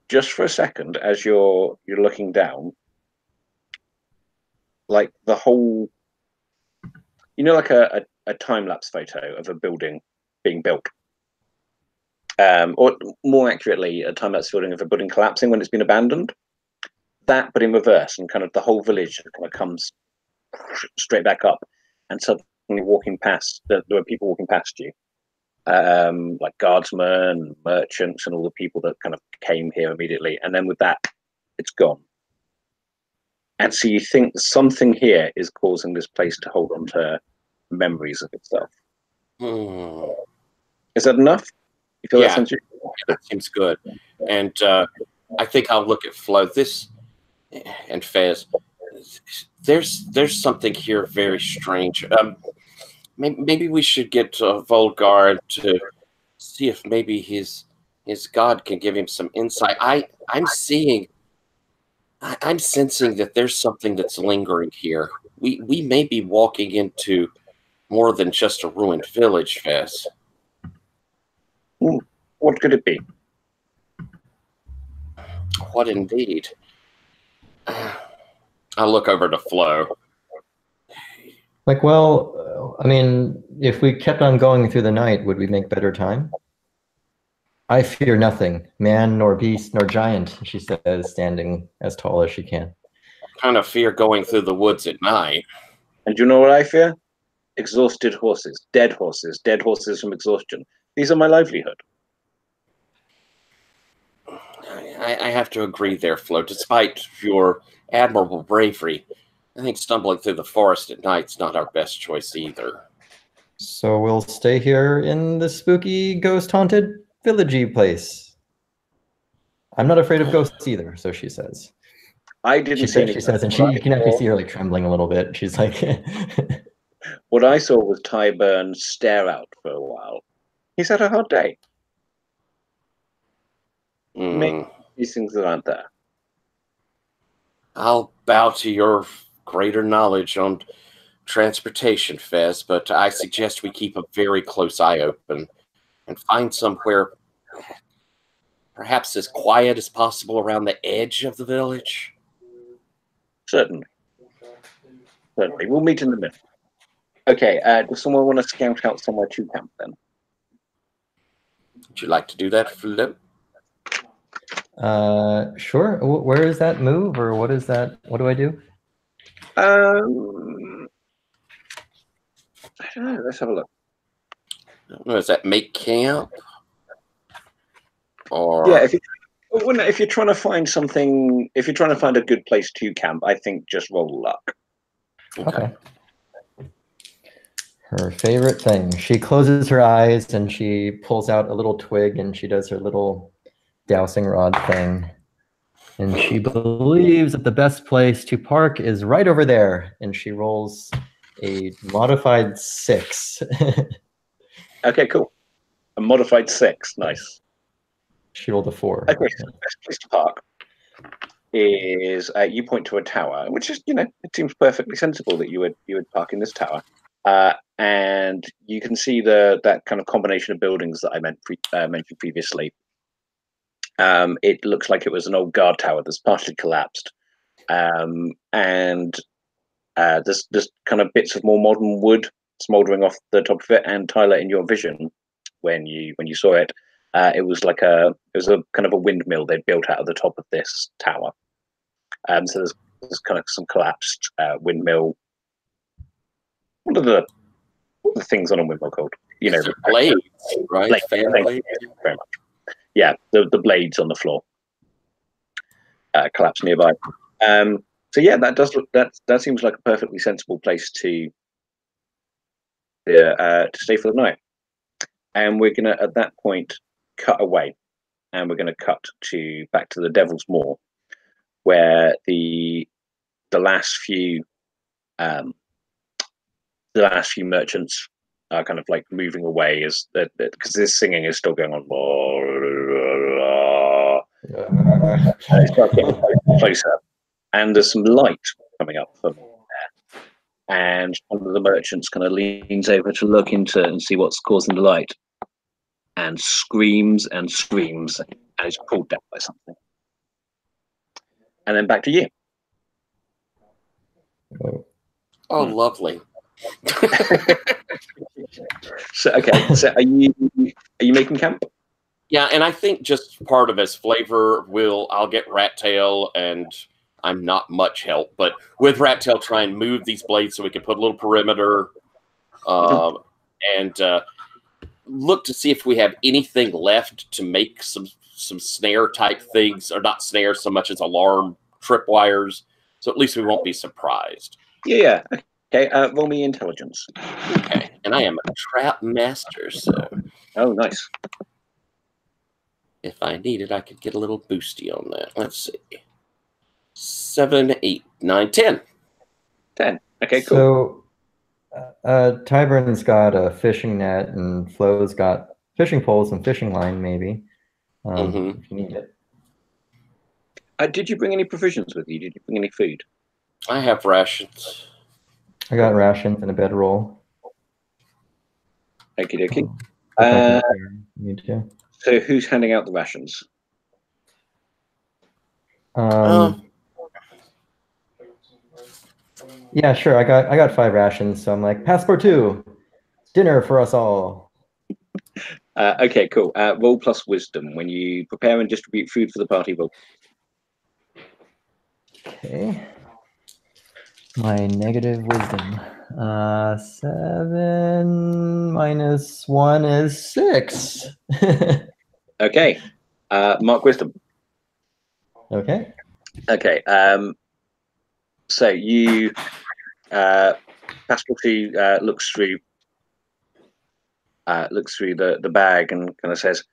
just for a second, as you're looking down, like the whole, like a time-lapse photo of a building being built. Or more accurately, a time-lapse building of a building collapsing when it's been abandoned. That, but in reverse, and kind of the whole village kind of comes straight back up, and suddenly walking past, there were people walking past you, like guardsmen, merchants, and all the people that kind of came here immediately. And then with that, it's gone. And so you think something here is causing this place to hold on to memories of itself. Is that enough? You feel that sense? Yeah, that seems good. And I think I'll look at Flo. This and Fez. There's something here very strange. Maybe we should get Volgar to see if maybe his god can give him some insight. I'm sensing that there's something that's lingering here. We may be walking into more than just a ruined village, Fez. What could it be? What indeed? I'll look over to Flo. Like, well, I mean, if we kept on going through the night, would we make better time? I fear nothing, man, nor beast, nor giant, she says, standing as tall as she can. I kind of fear going through the woods at night. And do you know what I fear? Exhausted horses, dead horses from exhaustion. These are my livelihood. I have to agree there, Flo. Despite your admirable bravery, I think stumbling through the forest at night's not our best choice either. So we'll stay here in the spooky, ghost-haunted, villagey place. I'm not afraid of ghosts either, so she says. I didn't say anything. She says, and you can actually see her like trembling a little bit. She's like... What I saw was Tyburn stare out for a while. He's had a hard day. Mm. These things that aren't there. I'll bow to your greater knowledge on transportation, Fez, but I suggest we keep a very close eye open and find somewhere perhaps as quiet as possible around the edge of the village. Certainly. Certainly. We'll meet in the middle. Okay, does someone want to scout out somewhere to camp then? Would you like to do that, Flo? Sure. Where is that move, or what is that? What do I do? I don't know. Let's have a look. I don't know, is that make camp? Or Yeah, if you're trying to find something, if you're trying to find a good place to camp, I think just roll luck. Okay. Her favorite thing. She closes her eyes and she pulls out a little twig and she does her little dowsing rod thing. And she believes that the best place to park is right over there. And she rolls a modified 6. Okay, cool. A modified 6. Nice. She rolled a 4. Okay, so the best place to park is you point to a tower, which is, it seems perfectly sensible that you would park in this tower. And you can see that kind of combination of buildings that I mentioned previously. It looks like it was an old guard tower that's partially collapsed, and there's kind of bits of more modern wood smoldering off the top of it. And Tyler, in your vision, when you saw it, it was a kind of a windmill they'd built out of the top of this tower. So there's kind of some collapsed windmill. What are the things on a windmill called? blades, right? Blades, Fan thank blades. you very much. Yeah, the blades on the floor collapse nearby. So yeah, that seems like a perfectly sensible place to stay for the night. And we're gonna at that point cut away, and we're gonna cut back to the Devil's Moor, where the last few merchants are kind of like moving away as because this singing is still going on. And it starts getting closer, and there's some light coming up from there. And one of the merchants kind of leans over to look into and see what's causing the light, and screams and screams, and is pulled down by something. And then back to you. Oh, lovely. So are you making camp? Yeah, and I think just part of his flavor I'll get Rat Tail, and I'm not much help, but with Rat Tail try and move these blades so we can put a little perimeter, and look to see if we have anything left to make some snare type things, or not snare so much as alarm tripwires, so at least we won't be surprised. Yeah. Okay, roll me intelligence. Okay, and I am a trap master, so Oh, nice. if I needed, I could get a little boosty on that. Let's see. 7, 8, 9, 10. 10. Okay, cool. So Tyburn's got a fishing net, and Flo's got fishing poles and fishing line, maybe. If you need it. Did you bring any provisions with you? Did you bring any food? I have rations. I got rations and a bedroll. Okie dokie. Me too. So who's handing out the rations? Yeah, sure. I got 5 rations, so I'm like, passport 2, dinner for us all. Okay, cool. Roll plus wisdom. When you prepare and distribute food for the party, roll. Okay. My negative wisdom. 7 minus 1 is 6. Okay. Mark wisdom. Okay. Okay. So you Pascal looks through the bag and kind of says,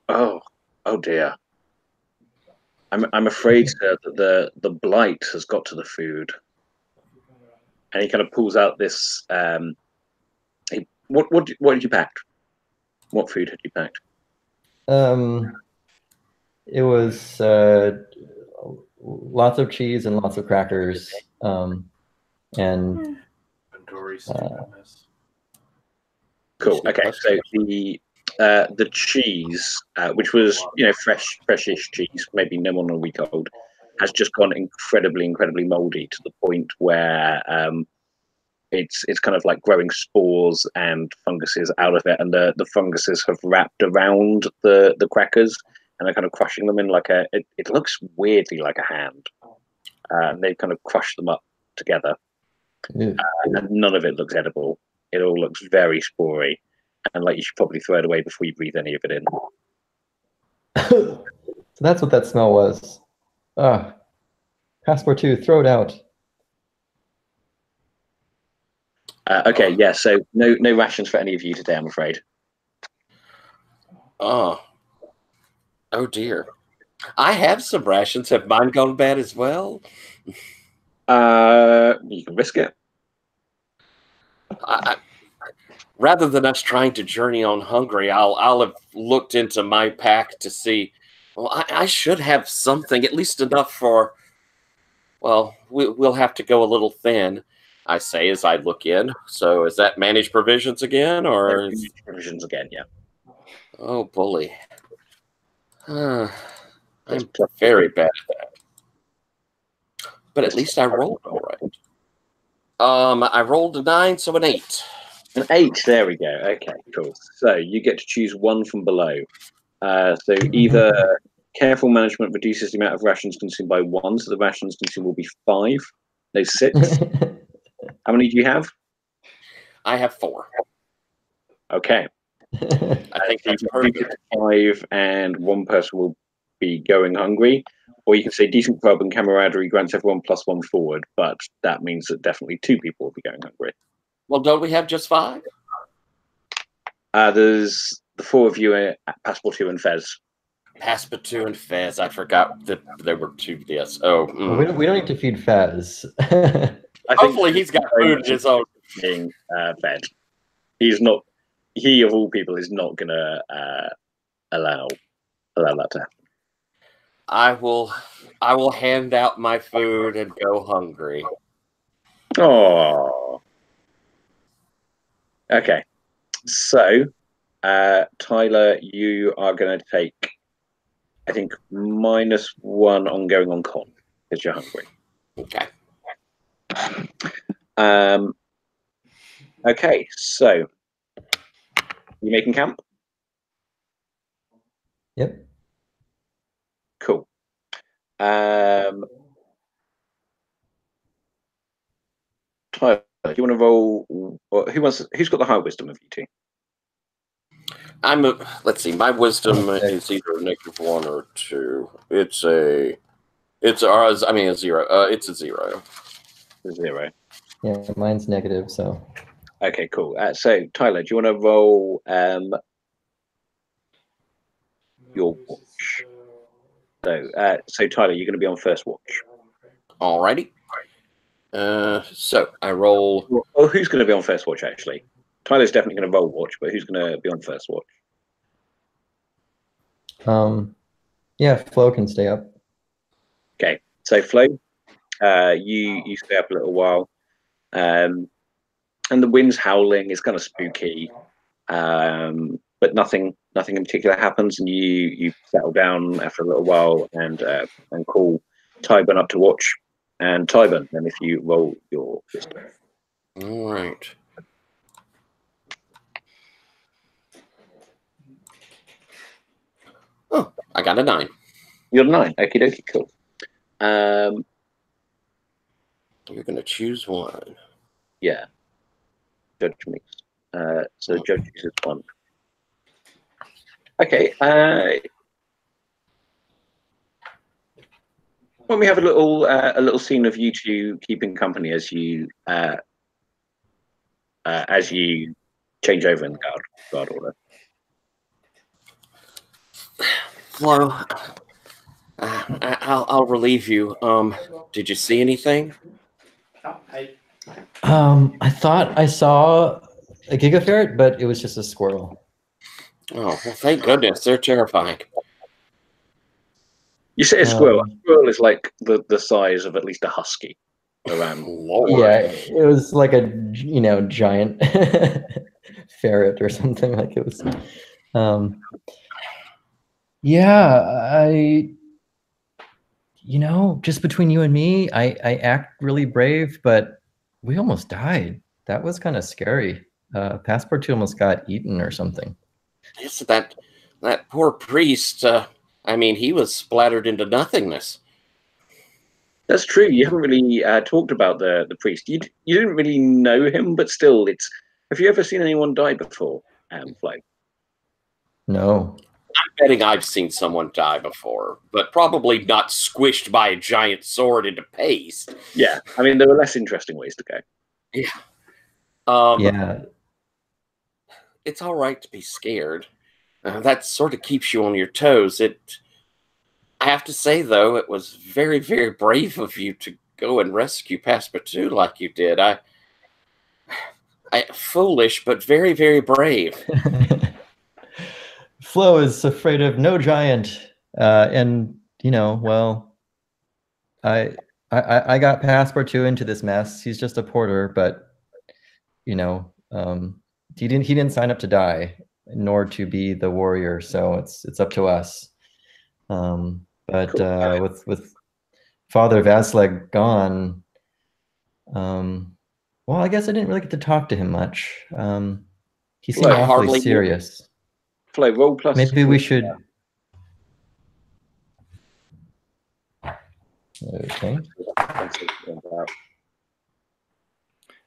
"Oh dear. I'm afraid, sir, that the blight has got to the food." And he kind of pulls out this. What did you pack? What food had you packed? It was lots of cheese and lots of crackers, and Cool. Okay, so the cheese, which was freshish cheese, maybe no more than a week old, has just gone incredibly moldy to the point where it's kind of like growing spores and funguses out of it, and the funguses have wrapped around the crackers and they're kind of crushing them in like it looks weirdly like a hand. And they kind of crush them up together, and none of it looks edible. It all looks very spory, and like you should probably throw it away before you breathe any of it in. So that's what that smell was. Passport 2, throw it out. Okay, yeah. So no rations for any of you today, I'm afraid. Oh dear. I have some rations. Have mine gone bad as well? You can risk it. Rather than us trying to journey on hungry, I'll have looked into my pack to see. Well, I should have something, at least enough for. Well, we'll have to go a little thin, I say as I look in. So is that managed provisions again, or provisions again? Yeah. Oh, bully. I'm very bad at that. But at least I rolled all right. I rolled a 9, so an 8. An 8. There we go. Okay, cool. So you get to choose one from below. So either careful management reduces the amount of rations consumed by 1, so the rations consumed will be 5. No, 6. How many do you have? I have 4. Okay. I think that's perfect. 5, and one person will be going hungry. Or you can say decent grub and camaraderie grants everyone +1 forward, but that means that definitely 2 people will be going hungry. Well, don't we have just 5? There's the 4 of you, Passport 2 and Fez. Passport 2 and Fez. I forgot that there were 2. Yes. Oh. We don't need to feed Fez. Hopefully he's got food in his own. Being fed. He's not. He of all people is not going to allow that to happen. I will hand out my food and go hungry. Oh. Okay. So, Tyler, you are going to take, I think, -1 on going on con because you're hungry. Okay. Okay. So, you making camp? Yep. Cool. Tyler, do you want to roll? Or who's got the high wisdom of you two? Let's see. My wisdom is either a -1 or 2. It's a 0. It's a 0. A 0. Yeah, mine's negative. So. Okay, cool. So Tyler, do you want to roll your watch? So Tyler, you're going to be on first watch. Alrighty. So I roll. Well, who's going to be on first watch? Actually, Tyler's definitely going to roll watch, but who's going to be on first watch? Yeah, Flo can stay up. Okay, so Flo, you stay up a little while, and the wind's howling. It's kind of spooky, but nothing in particular happens, and you settle down after a little while and call Tyburn up to watch. And Tyburn, then if you roll your wisdom. All right. Oh, I got a 9. You're 9. Okie dokie, cool. You're going to choose one. Yeah. Judge me. So Judge chooses 1. Okay. Well, we have a little scene of you two keeping company as you change over in the guard order. Flo, I'll relieve you. Did you see anything? I thought I saw a gigaferret, but it was just a squirrel. Oh, well, thank goodness. They're terrifying. You say a squirrel. Um, A squirrel is like the size of at least a husky. Around. Lord. Yeah, it was like a giant ferret or something. Like it was. Yeah, just between you and me, I act really brave, but we almost died. That was kind of scary. Passport 2 almost got eaten or something. Yes, that poor priest. I mean, he was splattered into nothingness. That's true. You haven't really talked about the priest. You didn't really know him, but still, it's. Have you ever seen anyone die before, Flo? No. I'm betting I've seen someone die before, but probably not squished by a giant sword into paste. Yeah, I mean there were less interesting ways to go. Yeah. Yeah. It's all right to be scared. That sort of keeps you on your toes. I have to say, though, it was very, very brave of you to go and rescue Passepartout like you did. I foolish, but very, very brave. Flo is afraid of no giant, and well, I got Passport 2 into this mess. He's just a porter, but he didn't sign up to die, nor to be the warrior. So it's up to us. But Cool. with Father Vasleg gone, well, I guess I didn't really get to talk to him much. He seemed Flo, awfully hardly serious. Flo, roll plus. Maybe we should. Okay.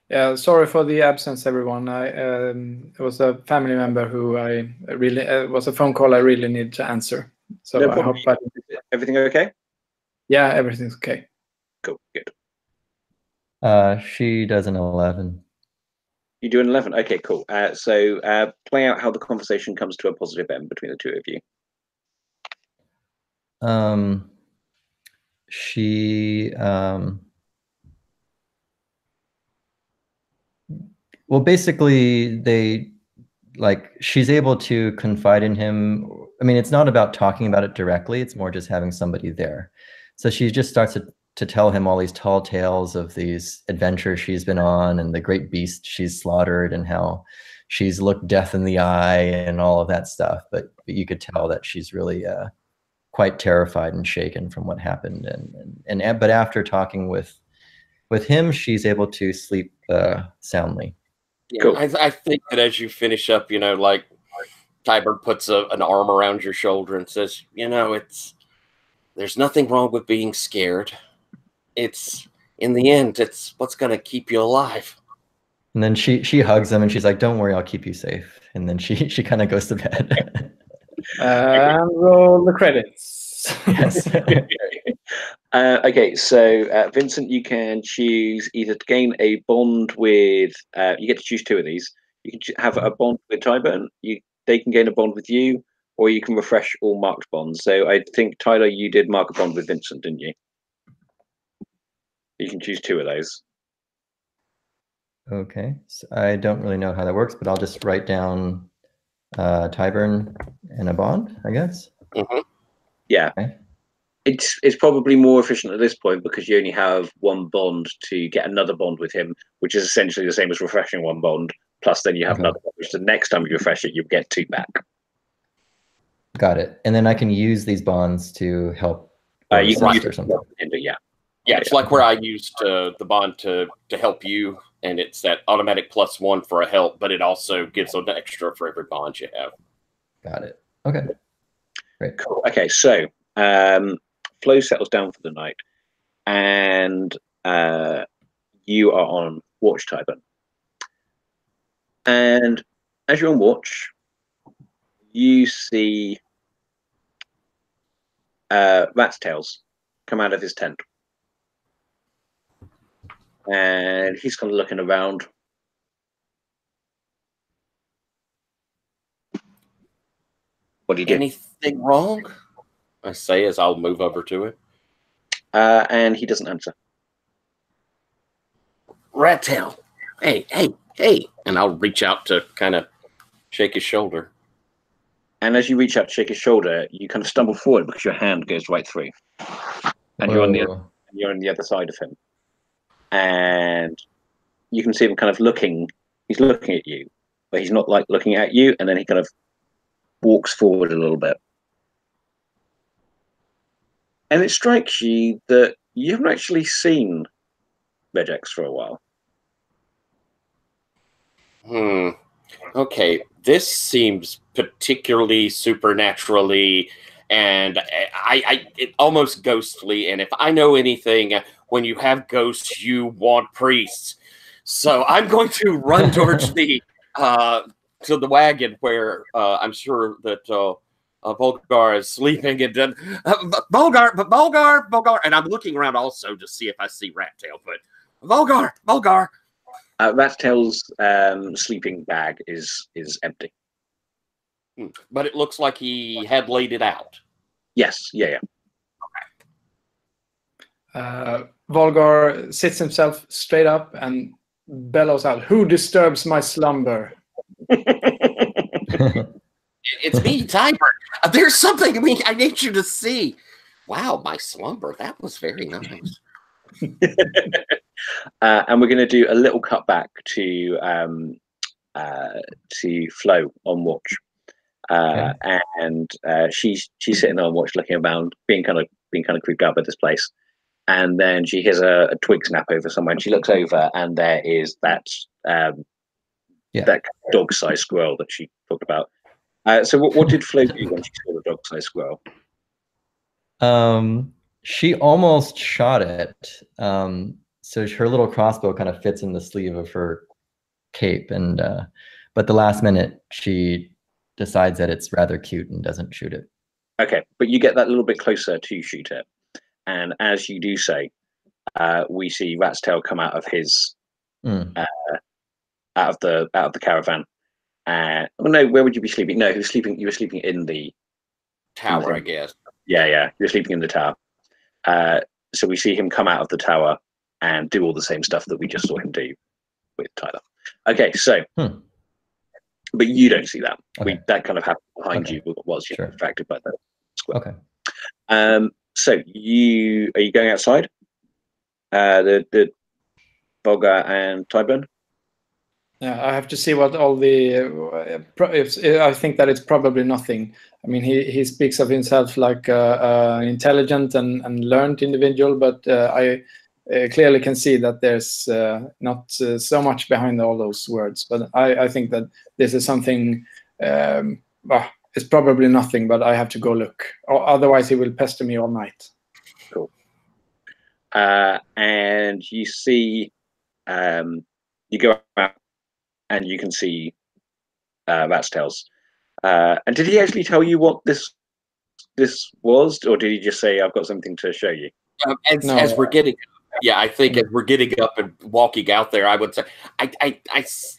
Yeah, sorry for the absence, everyone. It was a family member who I really was a phone call I really need to answer. So No I hope problem. Everything okay? yeah, everything's okay. Cool, good. She does an 11. You do an 11. Okay, cool. So play out how the conversation comes to a positive end between the two of you. She well, basically she's able to confide in him. I mean, it's not about talking about it directly, it's more just having somebody there. So she just starts to tell him all these tall tales of these adventures she's been on and the great beast she's slaughtered and how she's looked death in the eye and all of that stuff. But you could tell that she's really quite terrified and shaken from what happened. But after talking with him, she's able to sleep soundly. Yeah, Cool. I think that as you finish up, like Tybert puts an arm around your shoulder and says, there's nothing wrong with being scared. In the end, it's what's going to keep you alive. And then she hugs him and she's like, "Don't worry, I'll keep you safe." And then she kind of goes to bed. Roll the credits. Yes. Okay, so Vincent, you can choose either to gain a bond with. You get to choose two of these. You can have a bond with Tyburn. They can gain a bond with you, or you can refresh all marked bonds. So I think Tyler, you did mark a bond with Vincent, didn't you? You can choose two of those. Okay. So I don't really know how that works, but I'll just write down Tyburn and a bond, I guess. Mm-hmm. Yeah. Okay. It's probably more efficient at this point because you only have one bond to get another bond with him, which is essentially the same as refreshing one bond. Plus, then you have another bond, which the next time you refresh it, you get two back. Got it. And then I can use these bonds to help You can use or something. Yeah. Yeah, it's like where I used the bond to help you, and it's that automatic +1 for a help, but it also gives an extra for every bond you have. Got it. Okay. Great. Cool. Okay, so Flo settles down for the night, and you are on watch, Tyburn. And as you're on watch, you see Rat's Tails come out of his tent. And he's kind of looking around. What do you do? Anything wrong? I say as I'll move over to it. And he doesn't answer. Rat tail. Hey. And I'll reach out to kind of shake his shoulder. And as you reach out to shake his shoulder, you kind of stumble forward because your hand goes right through, and you're on the other side of him, and you can see him kind of looking. He's looking at you, but he's not like looking at you. And then he kind of walks forward a little bit, and it strikes you that you haven't actually seen Regex for a while. Okay, this seems particularly supernaturally and almost ghostly. And if I know anything, when you have ghosts, you want priests. So I'm going to run towards the to the wagon where I'm sure that Volgar is sleeping, and Volgar, and I'm looking around also to see if I see Rattail. But Volgar. Rattail's sleeping bag is empty. But it looks like he had laid it out. Yes, yeah. Volgar sits himself straight up and bellows out, "Who disturbs my slumber?" It's me, Tiber. There's something I need you to see. Wow, my slumber. That was very nice. And we're going to do a little cut back to Flo on watch, and she's sitting on watch, looking around, being kind of creeped out by this place. And then she hears a twig snap over somewhere, and she looks over, and there is that that dog-sized squirrel that she talked about. So what did Flo do when she saw the dog-sized squirrel? She almost shot it. So her little crossbow kind of fits in the sleeve of her cape, and but the last minute she decides that it's rather cute and doesn't shoot it. Okay, but you get that little bit closer to shoot it, and as you do so, we see Rat's Tail come out of his out of the caravan. Oh no, where would you be sleeping? No, you were sleeping in the tower, I guess. Yeah, you're sleeping in the tower. So we see him come out of the tower and do all the same stuff that we just saw him do with Tyler. Okay, so, but you don't see that. Okay. That kind of happened behind you whilst you're distracted by that squirrel. Okay. So are you going outside? The Volga and Tyburn? Yeah, I have to see what all the. I think that it's probably nothing. I mean, he speaks of himself like an intelligent and learned individual, but I clearly can see that there's not so much behind all those words. But I think that this is something. It's probably nothing, but I have to go look. Otherwise, he will pester me all night. Cool. And you see, you go out. And you can see Rat's Tails. And did he actually tell you what this was, or did he just say, "I've got something to show you"? As we're getting, I think as we're getting up and walking out there, I would say,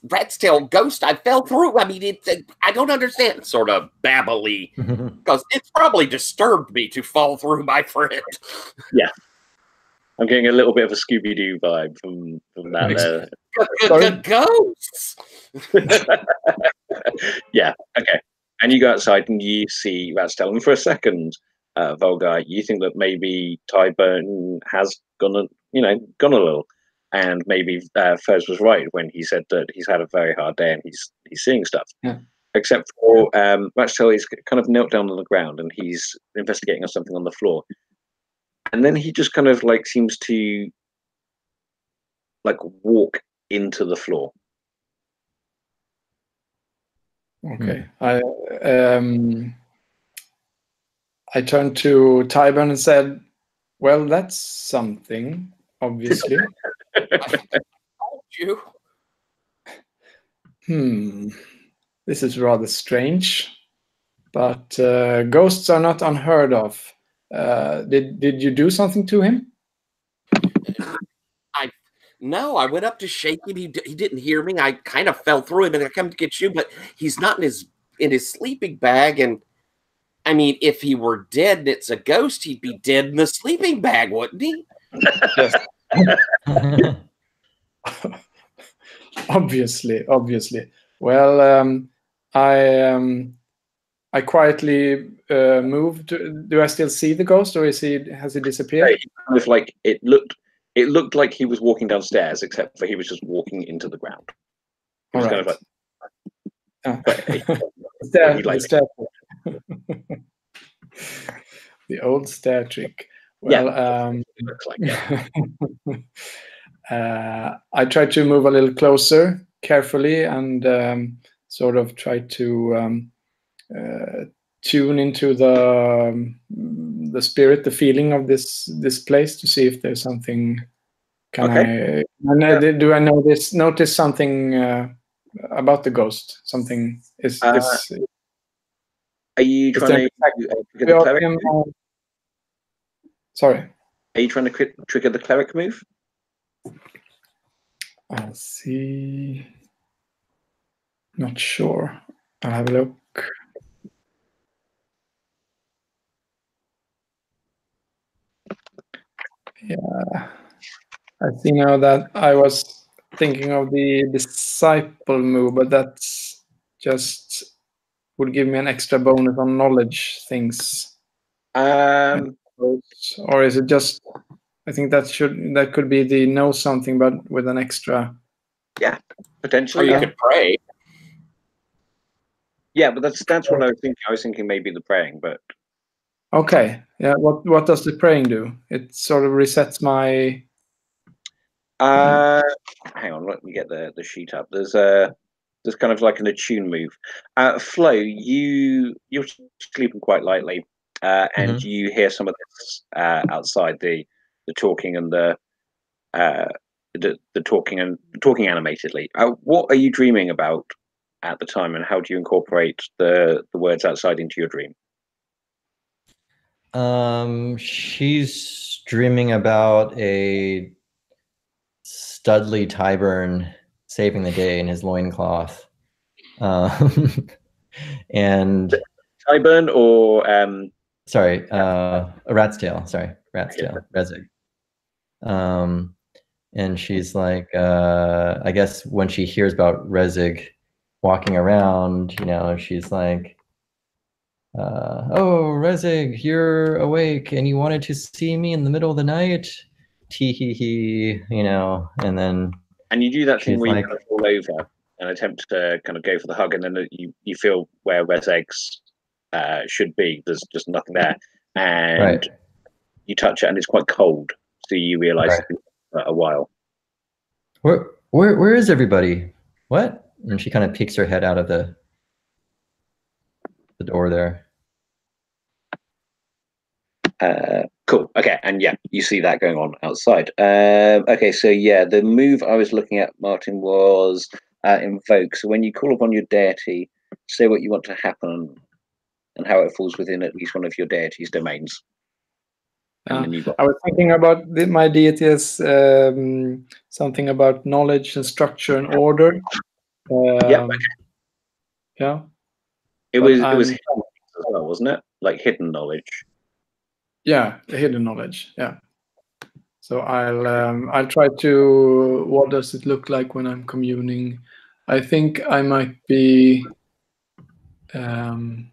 Rat's Tail ghost. I fell through. I mean, I don't understand. Sort of babbly, because it's probably disturbed me to fall through, my friend. Yeah. I'm getting a little bit of a Scooby-Doo vibe from that. Ghosts. Yeah. Okay. And you go outside and you see Rat's Tail. And for a second, Volgar, you think that maybe Tyburn has gone a little, and maybe Fez was right when he said that he's had a very hard day and he's seeing stuff. Yeah. Except for Rat's Tail is kind of knelt down on the ground and he's investigating on something on the floor. And then he just kind of like seems to like walk into the floor. Okay. I turned to Tyburn and said, "Well, that's something, obviously." I told you. This is rather strange, but ghosts are not unheard of. Did you do something to him? No, I went up to shake him. He didn't hear me. I kind of fell through him, and I come to get you, but he's not in his sleeping bag. And I mean, if he were dead and it's a ghost, he'd be dead in the sleeping bag, wouldn't he? Yes. Obviously. Well, I quietly move. Do I still see the ghost, or has he disappeared? Kind of like it looked like he was walking downstairs, except for he was just walking into the ground. It was kind of like the old stair trick. Well, it looks like it. I try to move a little closer carefully and sort of try to tune into the spirit, the feeling of this place, to see if there's something. Do I notice something about the ghost? Something is. Are you trying to trigger the cleric move? Sorry. Are you trying to trigger the cleric move? I'll see. Not sure. I'll have a look. Yeah. I see now that I was thinking of the disciple move, but that's just would give me an extra bonus on knowledge things. Or is it just? I think that could be the know something, but with an extra. Yeah, potentially. Or you could pray. Yeah, but that's what I was thinking. I was thinking maybe the praying, but okay. Yeah. What does the praying do? It sort of resets my. Hang on, let me get the sheet up. There's kind of like an attune move. Flo, you're sleeping quite lightly, and you hear some of this outside, the talking and the talking animatedly. What are you dreaming about at the time, and how do you incorporate the words outside into your dream? She's dreaming about a Studley Tyburn saving the day in his loincloth. And Tyburn or sorry, a rat's tail. Sorry, rat's tail. Rezig. And she's like, I guess when she hears about Rezig walking around, she's like, oh, Rezig, you're awake and you wanted to see me in the middle of the night? Tee hee hee, and then. And you do that thing where you kind of fall over and attempt to kind of go for the hug, and then you feel where Rezig's should be. There's just nothing there. And you touch it and it's quite cold. So you realize it's been a while. Where is everybody? What? And she kind of peeks her head out of the door there. Cool. Okay, and yeah, you see that going on outside. Okay, so yeah, the move I was looking at, Martin, was invoke. So when you call upon your deity, say what you want to happen and how it falls within at least one of your deity's domains. And then I was thinking about my deity as something about knowledge and structure and order. Yeah. It was hidden as well, wasn't it? Like hidden knowledge. Yeah, hidden knowledge. Yeah. So I'll try to. What does it look like when I'm communing? I think I might be. Well,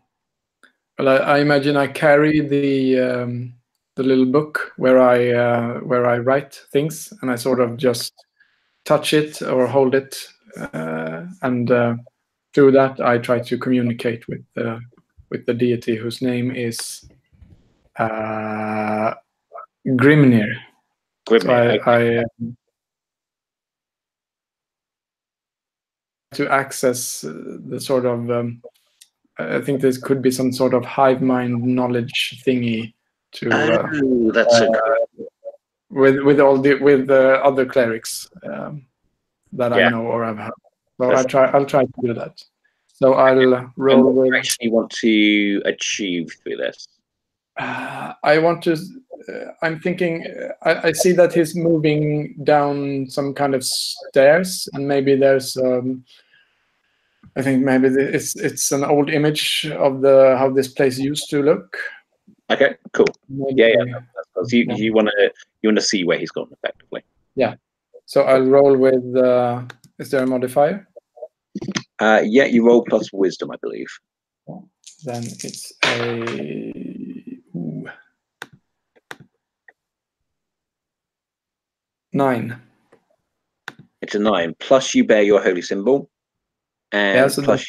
I imagine I carry the little book where I write things, and I sort of just touch it or hold it, and through that I try to communicate with the deity whose name is Grimnir. So I to access the sort of I think this could be some sort of hive mind knowledge thingy to that's so good. with other clerics that I know or have heard. So I'll try to do that. So I'll roll with. What do you actually want to achieve through this? I want to. I'm thinking. I see that he's moving down some kind of stairs, and maybe there's. I think maybe it's an old image of how this place used to look. Okay, cool. Maybe, yeah. So you want to see where he's gone effectively. Yeah. So I'll roll with. Is there a modifier? Yeah, you roll plus wisdom, I believe. Then it's a 9. It's a 9. Plus you bear your holy symbol, and Yeah, so plus,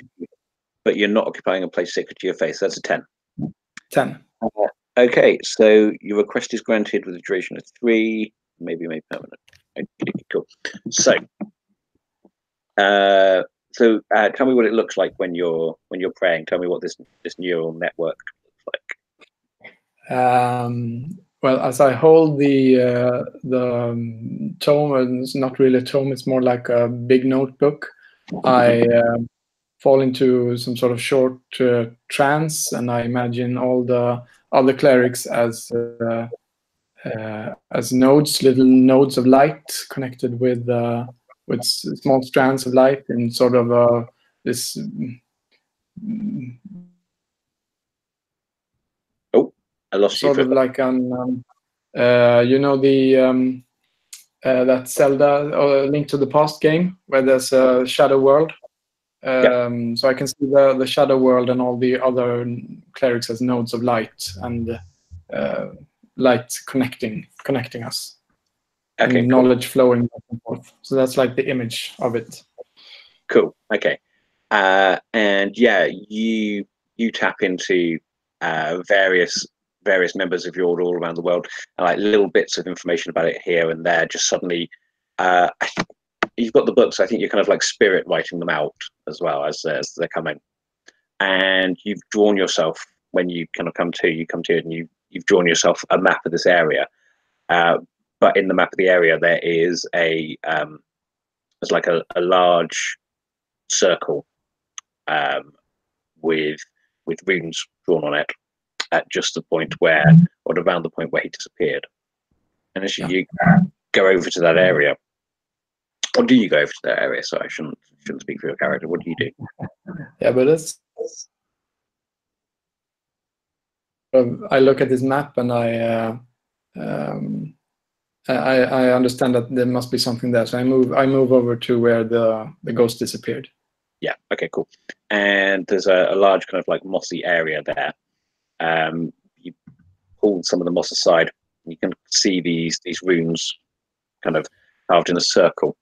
but you're not occupying a place sacred to your faith. That's a 10. 10. Okay, so your request is granted with a duration of 3, maybe made permanent. Okay, cool. So, tell me what it looks like when you're praying. Tell me what this neural network looks like. Well, as I hold the tome, and it's not really a tome; it's more like a big notebook. I fall into some sort of short trance, and I imagine all the other clerics as nodes, little nodes of light connected with small strands of light in sort of this. Oh, I lost you. Sort of like an, you know, the that Zelda Link to the Past game where there's a shadow world. So I can see the shadow world and all the other clerics as nodes of light and light connecting us. Okay, and cool. knowledge flowing back and forth. So that's like the image of it. Cool. Okay. And yeah, you tap into various members of your order all around the world, and like little bits of information about it here and there. Just suddenly, you've got the books. I think you're kind of like spirit writing them out as well as they're coming, and you've drawn yourself when you kind of come to it, and you've drawn yourself a map of this area. But in the map of the area, there is there's like a large circle with runes drawn on it at just the point where, or around the point where he disappeared. And as you go over to that area, or do you go over to that area? So I shouldn't speak for your character. What do you do? Yeah, but it's. I look at this map and I understand that there must be something there. So I move over to where the ghost disappeared. Yeah. Okay. Cool. And there's a large kind of like mossy area there. You pull some of the moss aside. You can see these runes kind of carved in a circle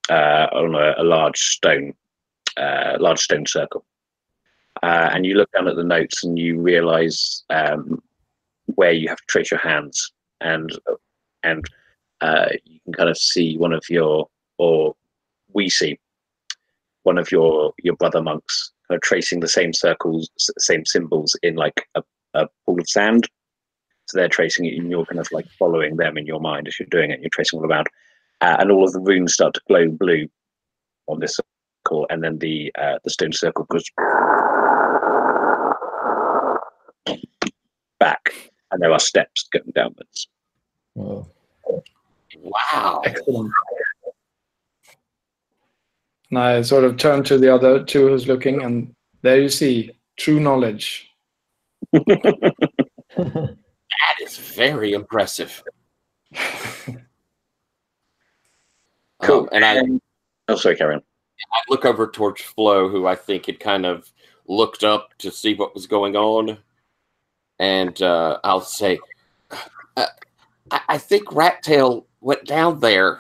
on a large stone circle. And you look down at the notes and you realize where you have to trace your hands, and you can kind of see we see one of your brother monks kind of tracing the same circles, same symbols in like a pool of sand. So they're tracing it, and you're kind of like following them in your mind as you're doing it. You're tracing all around, and all of the runes start to glow blue on this circle, and then the stone circle goes back, and there are steps going downwards. Oh. Wow. Excellent. And I sort of turn to the other two who's looking, and there you see true knowledge. That is very impressive. Cool. And sorry, Karen. I look over towards Flo, who I think had kind of looked up to see what was going on, and I'll say, I think Rattail went down there.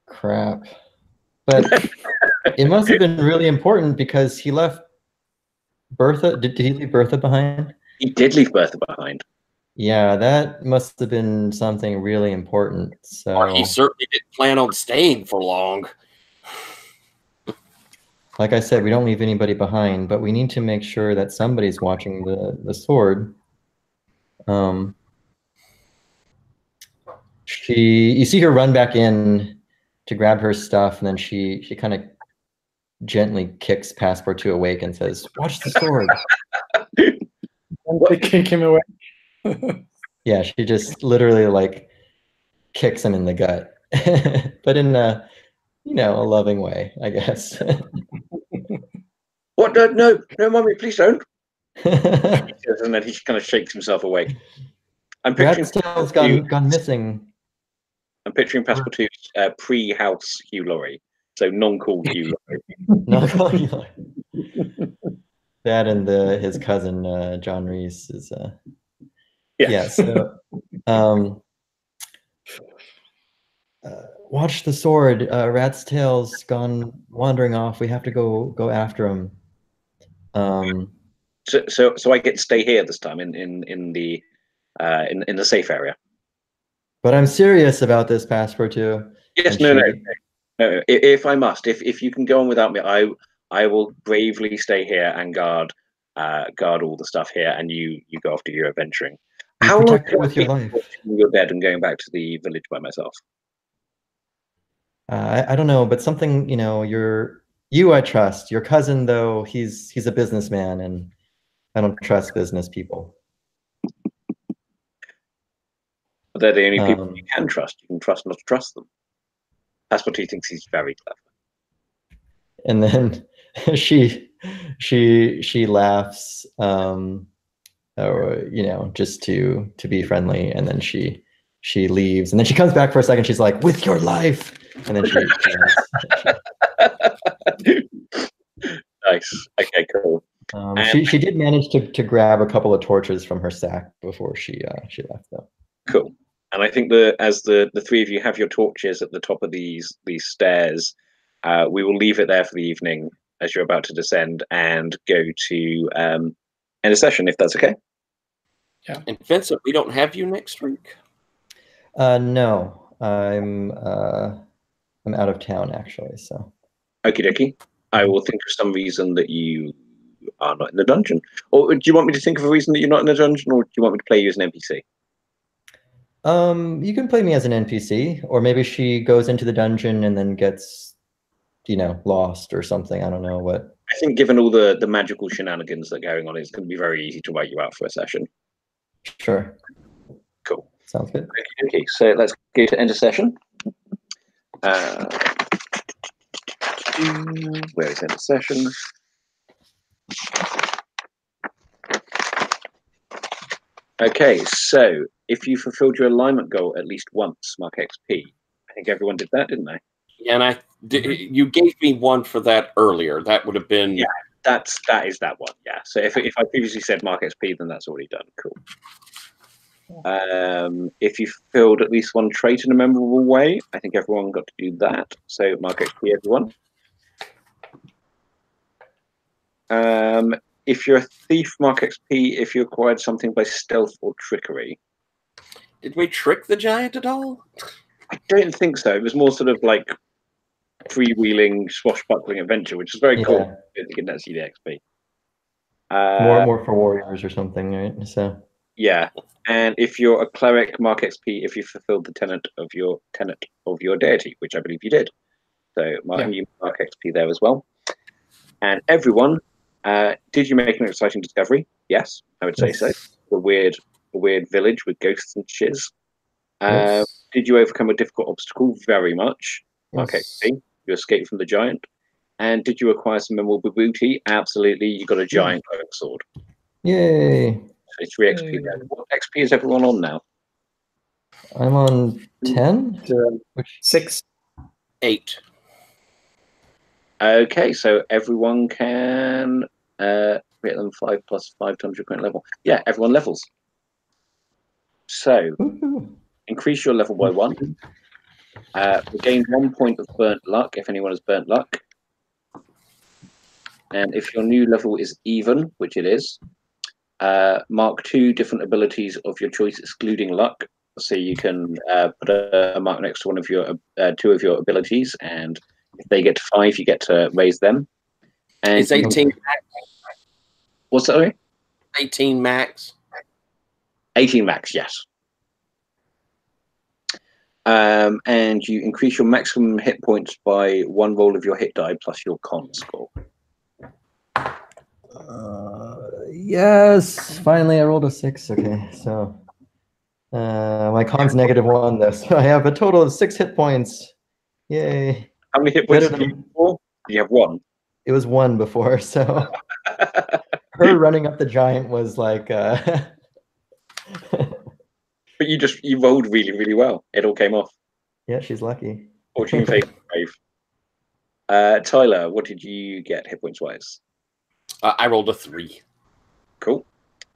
Crap. But it must have been really important because he left Bertha. Did he leave Bertha behind? He did leave Bertha behind. Yeah, that must have been something really important. So Or he certainly didn't plan on staying for long. like I said, we don't leave anybody behind, but we need to make sure that somebody's watching the sword. You see her run back in to grab her stuff, and then she kind of gently kicks Passepartout awake and says, "Watch the sword." And they kick him away. Yeah, she just literally like kicks him in the gut, but in a loving way, I guess. What? No, mommy, please don't. And then he kind of shakes himself awake. I'm picturing Rattail's gone missing. I'm picturing Passepartout's pre-house Hugh Laurie, So non-cool Q. No, that and his cousin John Reese is yeah. So watch the sword. Rat's tail's gone wandering off. We have to go after him. So I get to stay here this time in the safe area. But I'm serious about this, Passepartout. Yes, no. If I must, if you can go on without me, I will bravely stay here and guard all the stuff here, and you go after your adventuring. How long protect it with your life? Your bed and going back to the village by myself. I don't know, but something, you know, you I trust. Your cousin, though, he's a businessman, and I don't trust business people. But they're the only people you can trust. You can trust not to trust them. That's what he thinks. He's very clever. And then she laughs, or you know, just to be friendly, and then she leaves, and then she comes back for a second. She's like, "With your life," and then she Nice. Okay, cool. She did manage to grab a couple of torches from her sack before she left, though. Cool. And I think as the three of you have your torches at the top of these stairs, we will leave it there for the evening as you're about to descend and go to end a session, if that's okay. Yeah. And Vincent, we don't have you next week? No, I'm out of town actually. So. Okie dokie. I will think of some reason that you are not in the dungeon. Or do you want me to think of a reason that you're not in the dungeon, or do you want me to play you as an NPC? You can play me as an NPC, or maybe she goes into the dungeon and then gets, you know, lost or something. I don't know what. I think given all the magical shenanigans that are going on, it's going to be very easy to write you out for a session. Sure. Cool. Sounds good. Okay, so let's go to end a session. Where is end a session? Okay, so if you fulfilled your alignment goal at least once, mark XP. I think everyone did that, didn't they? Yeah, and you gave me one for that earlier. That would have been... Yeah, that is that one, yeah. So if I previously said mark XP, then that's already done. Cool. If you fulfilled at least one trait in a memorable way, I think everyone got to do that. So mark XP, everyone. If you're a thief, mark XP if you acquired something by stealth or trickery. Did we trick the giant at all? I don't think so. It was more sort of like freewheeling, swashbuckling adventure, which is very cool. I don't think that's the XP. More for warriors or something, right? So yeah. And if you're a cleric, mark XP if you fulfilled the tenet of your deity, which I believe you did. So you mark XP there as well. And everyone, did you make an exciting discovery? Yes, I would say so. A weird village with ghosts and shiz. Did you overcome a difficult obstacle? Very much. Mark XP. You escaped from the giant. And did you acquire some memorable booty? Absolutely. You got a giant iron sword. Yay. So 3 XP there. What XP is everyone on now? I'm on 10? 6. 8. Okay, so everyone can create them 5 plus 5 times your current level. Yeah, everyone levels. So increase your level by 1. Gain 1 point of burnt luck if anyone has burnt luck. And if your new level is even, which it is, mark 2 different abilities of your choice excluding luck. So you can put a mark next to one of your 2 of your abilities, and if they get to 5, you get to raise them. And is 18 max? What's that? Sorry? 18 max. 18 max, yes. And you increase your maximum hit points by 1 roll of your hit die plus your con score. Yes, finally I rolled a 6. Okay, so my con's -1 though, so I have a total of 6 hit points. Yay! How many hit points did you have before? You have 1. It was 1 before, so her running up the giant was like. But you rolled really, really well. It all came off. Yeah, she's lucky. Fortune favors brave. Tyler, what did you get hit points wise? I rolled a 3. Cool.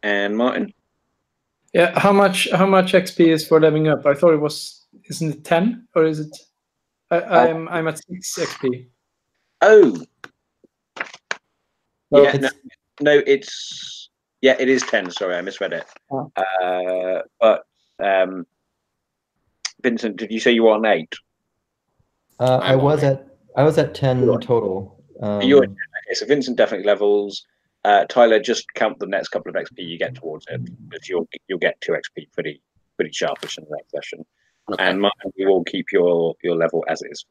And Martin? Yeah, how much XP is for leveling up? I thought it was, isn't it 10 or is it? I'm at 6 XP. Oh, No, yeah, no, it's it is 10. Sorry, I misread it. Oh. But Vincent, did you say you were on 8? I was at 10 You're- total. You're okay, so Vincent definitely levels. Tyler, just count the next couple of XP you get towards it, because you'll get 2 XP pretty sharpish in the next session. Okay. And Martin, you will keep your level as is.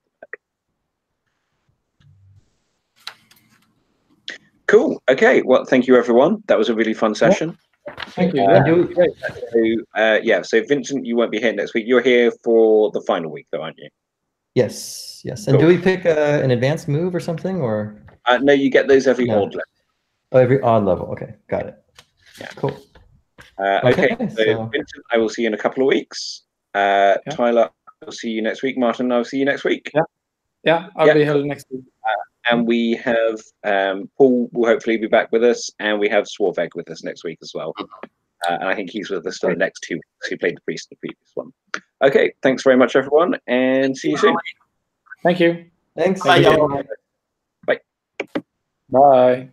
Cool. Okay. Well, thank you, everyone. That was a really fun session. Thank you. So Vincent, you won't be here next week. You're here for the final week, though, aren't you? Yes. And do we pick an advanced move or something, or? No, you get those every odd level. Oh, every odd level. Okay, got it. Yeah. Cool. Okay. So Vincent, I will see you in a couple of weeks. Tyler, I'll see you next week. Martin, I'll see you next week. Yeah, I'll be here next week. And we have Paul will hopefully be back with us, and we have Swarveg with us next week as well. And I think he's with us for the next 2 weeks. He played the priest in the previous one. Okay, thanks very much, everyone, and see you soon. Thank you. Thanks. Bye. Bye. Bye.